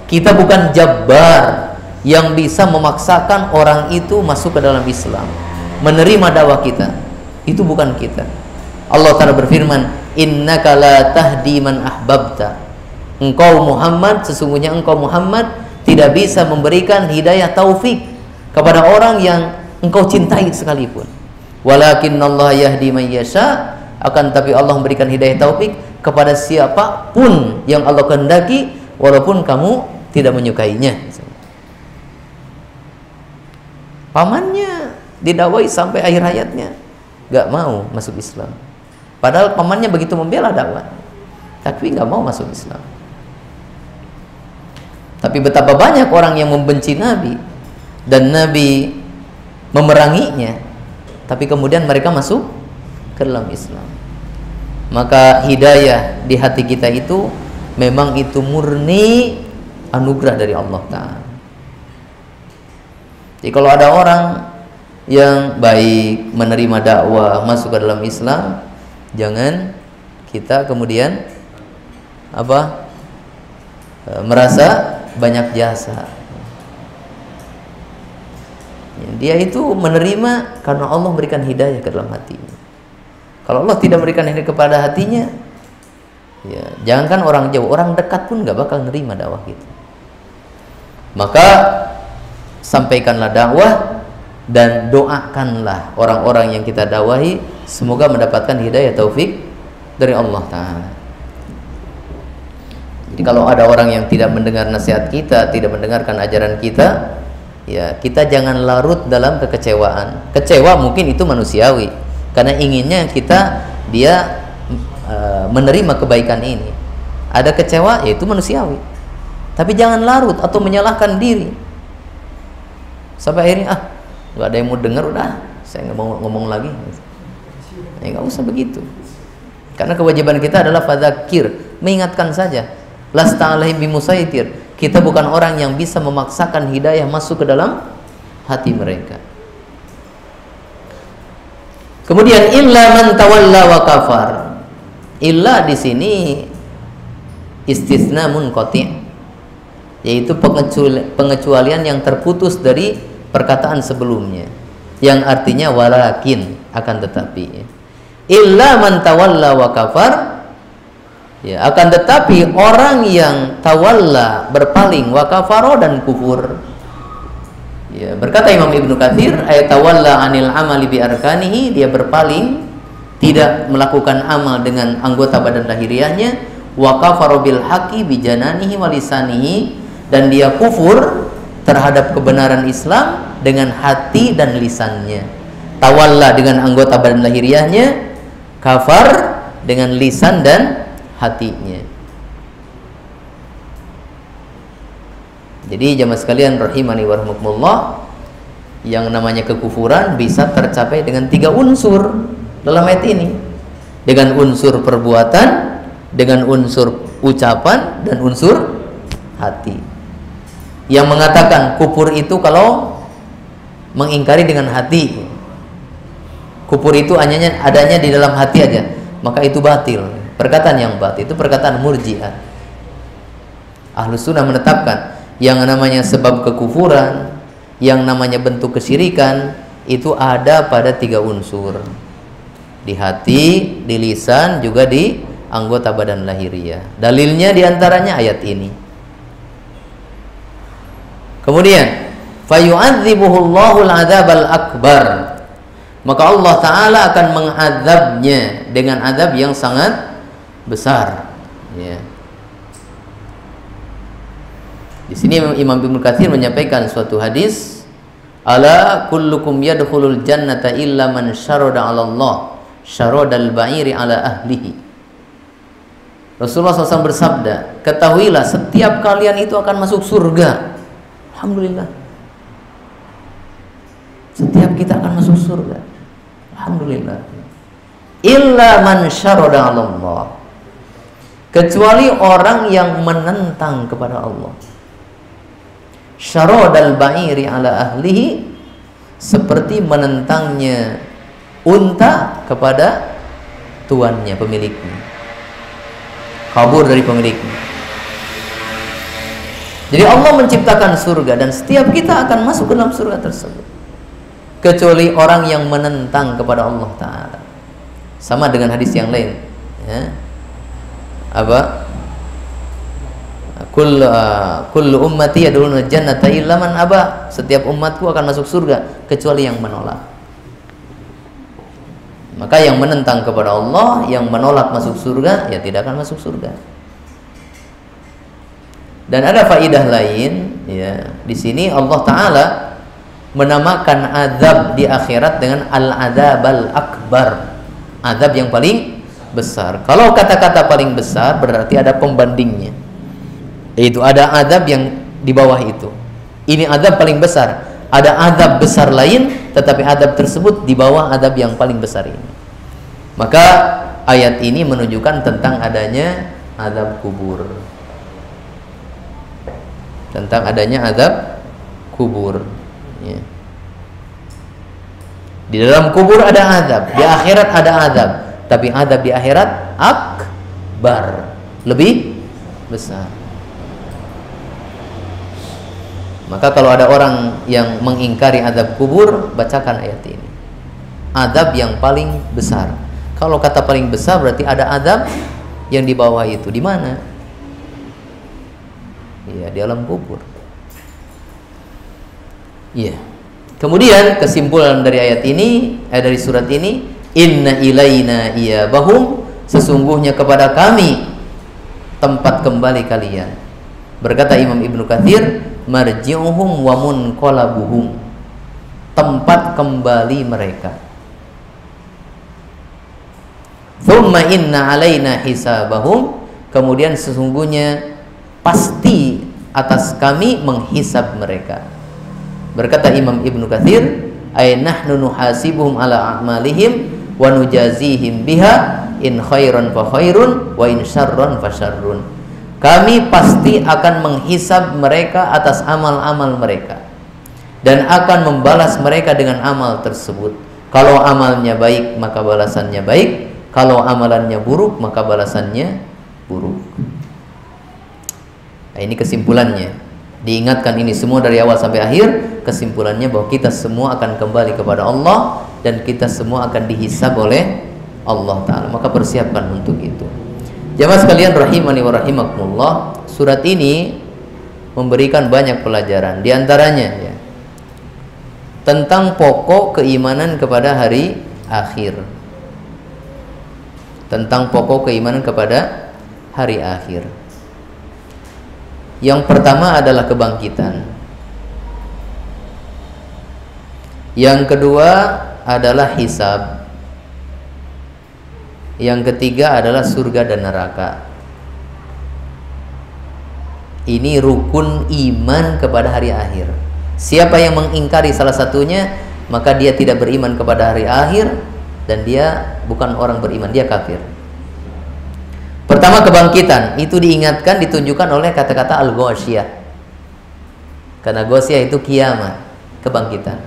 kita bukan jabbar yang bisa memaksakan orang itu masuk ke dalam Islam, menerima dakwah kita. Itu bukan kita. Allah Ta'ala berfirman, innaka la tahdi man ahbabta. Engkau Muhammad, sesungguhnya engkau Muhammad tidak bisa memberikan hidayah taufik kepada orang yang engkau cintai sekalipun. Walakinnallaha yahdi man yasha, akan tapi Allah memberikan hidayah taufik kepada siapapun yang Allah kehendaki, walaupun kamu tidak menyukainya. Pamannya didakwai sampai akhir hayatnya, gak mau masuk Islam. Padahal pamannya begitu membela dakwah, tapi gak mau masuk Islam. Tapi betapa banyak orang yang membenci Nabi dan Nabi memeranginya, tapi kemudian mereka masuk ke dalam Islam. Maka hidayah di hati kita itu memang itu murni anugerah dari Allah Ta'ala. Jadi kalau ada orang yang baik, menerima dakwah, masuk ke dalam Islam, jangan kita kemudian merasa banyak jasa. Dia itu menerima karena Allah memberikan hidayah ke dalam hatinya. Kalau Allah tidak memberikan hidayah kepada hatinya, ya jangankan orang jauh, orang dekat pun nggak bakal nerima dakwah kita. Maka sampaikanlah dakwah dan doakanlah orang-orang yang kita dakwahi semoga mendapatkan hidayah taufik dari Allah Ta'ala. Jadi kalau ada orang yang tidak mendengar nasihat kita, tidak mendengarkan ajaran kita, ya kita jangan larut dalam kekecewaan. Kecewa mungkin itu manusiawi, karena inginnya dia menerima kebaikan ini. Ada kecewa, ya itu manusiawi. Tapi jangan larut atau menyalahkan diri sampai akhirnya nggak ada yang mau dengar, udah saya nggak mau ngomong lagi. Ya nggak usah begitu, karena kewajiban kita adalah fadzakir, mengingatkan saja. Lasta alaihim bimusaitir, kita bukan orang yang bisa memaksakan hidayah masuk ke dalam hati mereka. Kemudian illa man tawalla wa kafar. Illa di sini istisna munqati', yaitu pengecualian yang terputus dari perkataan sebelumnya, yang artinya walakin, akan tetapi. Illa man tawalla wa kafar, ya, akan tetapi orang yang tawalla, berpaling, wa kafaro, dan kufur. Ya, berkata Imam Ibnu Katsir, ayat tawalla anil amali bi arkanihi, dia berpaling, tidak melakukan amal dengan anggota badan lahiriahnya, wa kafaro bil haqqi bi jananihi wa lisanihi, dan dia kufur terhadap kebenaran Islam dengan hati dan lisannya. Tawalla dengan anggota badan lahiriahnya, kafar dengan lisan dan hatinya. Jadi jamaah sekalian rahimani wa rahmakumullah, yang namanya kekufuran bisa tercapai dengan 3 unsur dalam ayat ini. Dengan unsur perbuatan, dengan unsur ucapan, dan unsur hati. Yang mengatakan kufur itu kalau mengingkari dengan hati, kufur itu adanya di dalam hati aja, maka itu batil. Perkataan yang batil itu perkataan murji'ah. Ahlus sunnah menetapkan yang namanya sebab kekufuran, yang namanya bentuk kesyirikan, itu ada pada 3 unsur, di hati, di lisan, juga di anggota badan lahiriah. Dalilnya diantaranya ayat ini. Kemudian fayu'adzibuhullahul adzabal akbar, maka Allah Ta'ala akan mengadabnya dengan adab yang sangat besar, ya. Di sini Imam Ibnu Katsir menyampaikan suatu hadis, ala kullukum yadkhulul jannata illa man syarada 'ala Allah syaradal ba'iri 'ala ahlihi. Rasulullah SAW bersabda, ketahuilah setiap kalian itu akan masuk surga. Alhamdulillah, setiap kita akan masuk surga. Alhamdulillah. Illa man syarada 'ala Allah, kecuali orang yang menentang kepada Allah. Syaradal ba'iri 'ala ahlihi, seperti menentangnya unta kepada tuannya, pemiliknya, kabur dari pemiliknya. Jadi Allah menciptakan surga dan setiap kita akan masuk ke dalam surga tersebut, kecuali orang yang menentang kepada Allah Ta'ala. Sama dengan hadis yang lain, ya. Apa? Kullu ummati yadkhuluna jannata illa man aba, setiap umatku akan masuk surga kecuali yang menolak. Maka yang menentang kepada Allah, yang menolak masuk surga, ya tidak akan masuk surga. Dan ada faidah lain, ya. Di sini Allah Ta'ala menamakan azab di akhirat dengan al-adzabal akbar, azab yang paling besar. Kalau kata-kata paling besar berarti ada pembandingnya, yaitu ada azab yang di bawah itu. Ini azab paling besar. Ada azab besar lain, tetapi azab tersebut di bawah azab yang paling besar ini. Maka ayat ini menunjukkan tentang adanya azab kubur, tentang adanya azab kubur, ya. Di dalam kubur ada azab, di akhirat ada azab, tapi azab di akhirat akbar, lebih besar. Maka kalau ada orang yang mengingkari azab kubur, bacakan ayat ini. Azab yang paling besar. Kalau kata paling besar berarti ada azab yang di bawah itu. Di mana? Ya, di alam kubur. Iya. Kemudian kesimpulan dari ayat ini, dari surat ini, inna ilaina iyabahum, sesungguhnya kepada kami tempat kembali kalian. Berkata Imam Ibnu Katsir, marji'uhum wa munqalabuhum, tempat kembali mereka. Thumma inna alaina hisabahum, kemudian sesungguhnya pasti atas kami menghisab mereka. Berkata Imam Ibnu Katsir, ay nahnu nuhasibuhum ala a'malihim wa nujazihim biha in khairan fa khairun wa in syarran fa syarrun. Kami pasti akan menghisab mereka atas amal-amal mereka dan akan membalas mereka dengan amal tersebut. Kalau amalnya baik maka balasannya baik, kalau amalannya buruk maka balasannya buruk. Nah, ini kesimpulannya. Diingatkan ini semua dari awal sampai akhir. Kesimpulannya bahwa kita semua akan kembali kepada Allah dan kita semua akan dihisab oleh Allah Ta'ala. Maka persiapkan untuk itu. Jamaah sekalian rahimani wa rahimakumullah, surat ini memberikan banyak pelajaran. Di antaranya ya, tentang pokok keimanan kepada hari akhir. Tentang pokok keimanan kepada hari akhir. Yang pertama adalah kebangkitan. Yang kedua adalah hisab. Yang ketiga adalah surga dan neraka. Ini rukun iman kepada hari akhir. Siapa yang mengingkari salah satunya, maka dia tidak beriman kepada hari akhir dan dia bukan orang beriman, dia kafir. Pertama, kebangkitan. Itu diingatkan, ditunjukkan oleh kata-kata al-ghasyiyah. Karena ghasyiyah itu kiamat, kebangkitan.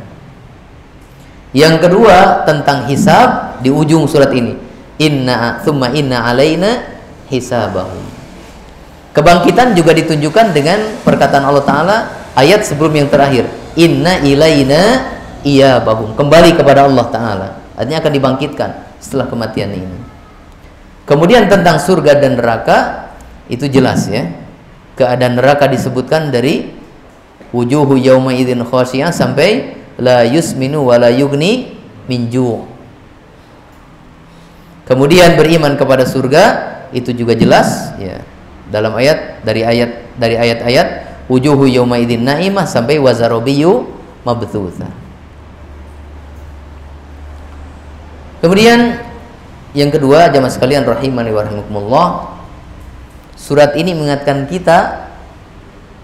Yang kedua tentang hisab di ujung surat ini. Thumma inna alaina hisabahum. Kebangkitan juga ditunjukkan dengan perkataan Allah Ta'ala ayat sebelum yang terakhir. Inna ilaina iyabahum. Kembali kepada Allah Ta'ala. Artinya akan dibangkitkan setelah kematian ini. Kemudian tentang surga dan neraka itu jelas ya. Keadaan neraka disebutkan dari wujuhu yauma idzin khasyiyah sampai la yusminu wa la yugni min ju'. Kemudian beriman kepada surga itu juga jelas ya. Dalam dari ayat-ayat wujuhu yauma idzin naimah sampai wazarabiyyu mabthutha. Kemudian yang kedua, jamaah sekalian rahimani wa rahimakumullah, surat ini mengingatkan kita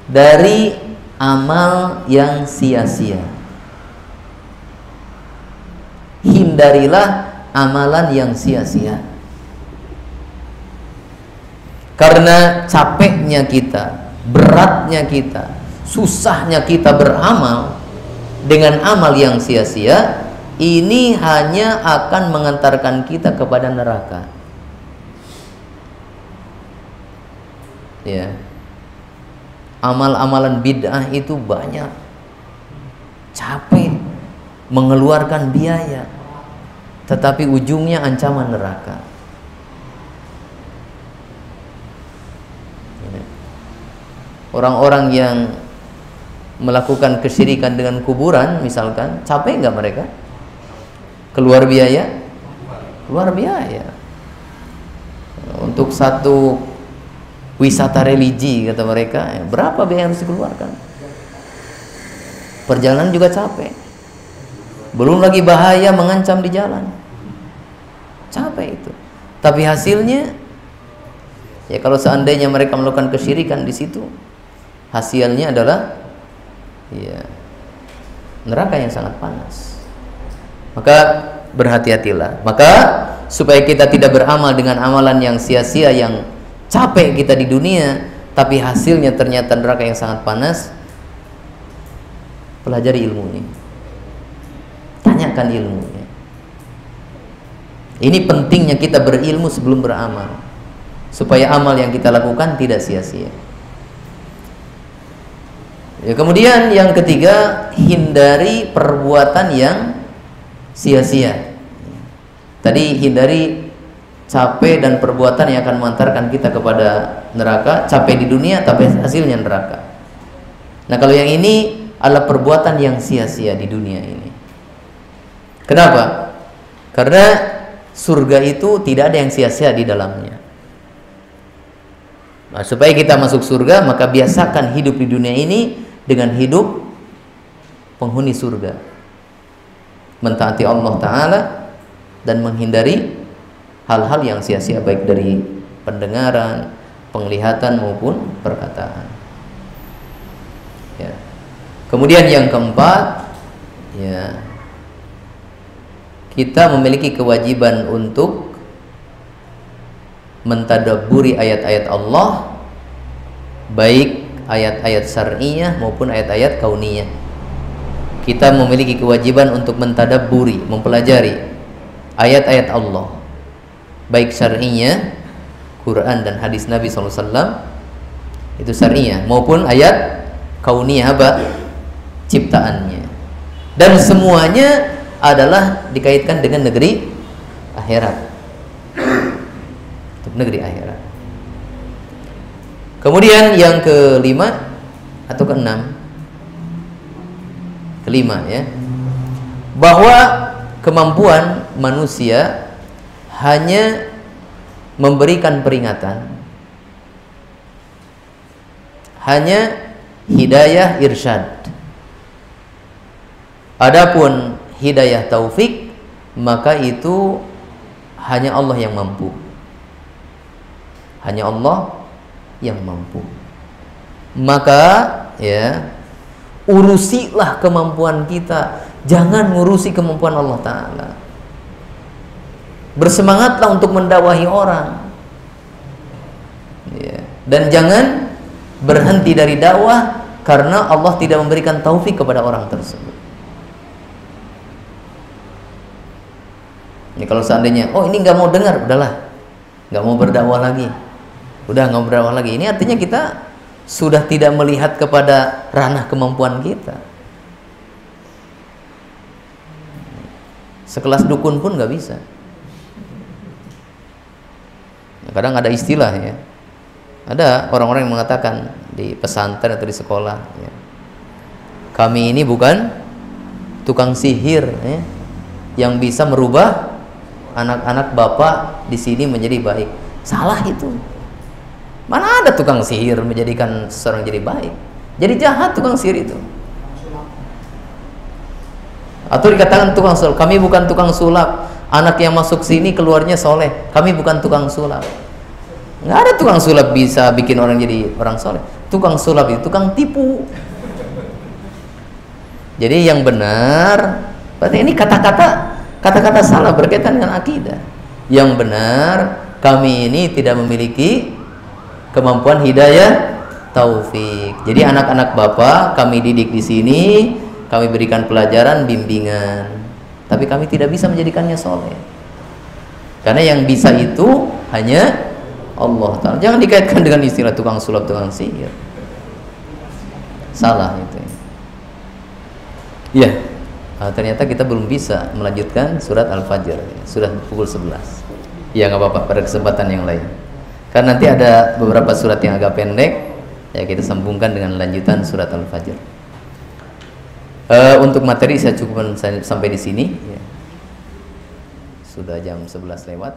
dari amal yang sia-sia. Hindarilah amalan yang sia-sia. Karena capeknya kita, beratnya kita, susahnya kita beramal dengan amal yang sia-sia, ini hanya akan mengantarkan kita kepada neraka. Ya. Amal-amalan bid'ah itu banyak. Capek, mengeluarkan biaya, tetapi ujungnya ancaman neraka. Orang-orang yang melakukan kesyirikan dengan kuburan misalkan, capek nggak mereka? Keluar biaya? Keluar biaya. Untuk satu wisata religi kata mereka, berapa biaya yang harus dikeluarkan? Perjalanan juga capek. Belum lagi bahaya mengancam di jalan. Capek itu. Tapi hasilnya ya kalau seandainya mereka melakukan kesyirikan di situ, hasilnya adalah ya neraka yang sangat panas. Maka berhati-hatilah. Maka supaya kita tidak beramal dengan amalan yang sia-sia, yang capek kita di dunia, tapi hasilnya ternyata neraka yang sangat panas, pelajari ilmunya. Tanyakan ilmunya. Ini pentingnya kita berilmu sebelum beramal, supaya amal yang kita lakukan tidak sia-sia. Ya, kemudian yang ketiga, hindari perbuatan yang sia-sia. Tadi hindari capek dan perbuatan yang akan mengantarkan kita kepada neraka, capek di dunia tapi hasilnya neraka. Nah, kalau yang ini adalah perbuatan yang sia-sia di dunia ini. Kenapa? Karena surga itu tidak ada yang sia-sia di dalamnya. Nah, supaya kita masuk surga, maka biasakan hidup di dunia ini dengan hidup penghuni surga, mentaati Allah Ta'ala dan menghindari hal-hal yang sia-sia, baik dari pendengaran, penglihatan maupun perkataan. Ya. Kemudian yang keempat, ya, kita memiliki kewajiban untuk mentadabburi ayat-ayat Allah, baik ayat-ayat syar'iyyah maupun ayat-ayat kauniyah. Kita memiliki kewajiban untuk mentadabburi, mempelajari ayat-ayat Allah, baik syar'iyyah, Quran dan hadis Nabi SAW, itu syar'iyyah, maupun ayat kauniyah, apa? Ciptaannya. Dan semuanya adalah dikaitkan dengan negeri akhirat, untuk negeri akhirat. Kemudian yang kelima atau keenam, kelima, ya, bahwa kemampuan manusia hanya memberikan peringatan, hanya hidayah irsyad. Adapun hidayah taufik, maka itu hanya Allah yang mampu. Hanya Allah yang mampu. Maka, ya, urusilah kemampuan kita, jangan ngurusi kemampuan Allah Ta'ala. Bersemangatlah untuk mendakwahi orang, ya. Dan jangan berhenti dari dakwah karena Allah tidak memberikan taufik kepada orang tersebut. Ini kalau seandainya, oh ini nggak mau dengar, udahlah, nggak mau berdakwah lagi, udah nggak mau berdakwah lagi. Ini artinya kita sudah tidak melihat kepada ranah kemampuan kita. Sekelas dukun pun nggak bisa. Kadang ada istilah, ya, ada orang-orang yang mengatakan di pesantren atau di sekolah, ya, kami ini bukan tukang sihir, ya, yang bisa merubah anak-anak bapak di sini menjadi baik. Salah itu. Mana ada tukang sihir menjadikan seseorang jadi baik? Jadi jahat tukang sihir itu. Atau dikatakan tukang sulap, kami bukan tukang sulap, anak yang masuk sini keluarnya soleh, kami bukan tukang sulap. Nggak ada tukang sulap bisa bikin orang jadi orang soleh. Tukang sulap itu tukang tipu. Jadi yang benar, berarti ini kata-kata salah berkaitan dengan akidah. Yang benar, kami ini tidak memiliki kemampuan hidayah taufik. Jadi anak-anak Bapak kami didik di sini, kami berikan pelajaran, bimbingan, tapi kami tidak bisa menjadikannya soleh. Karena yang bisa itu hanya Allah Ta'ala. Jangan dikaitkan dengan istilah tukang sulap, tukang sihir. Salah itu. Ya. Ternyata kita belum bisa melanjutkan surat Al-Fajr, sudah pukul 11. Ya nggak apa-apa, pada kesempatan yang lain. Karena nanti ada beberapa surat yang agak pendek, ya kita sambungkan dengan lanjutan surat Al-Fajr. Untuk materi saya cukupkan sampai di sini. Ya. Sudah jam 11 lewat.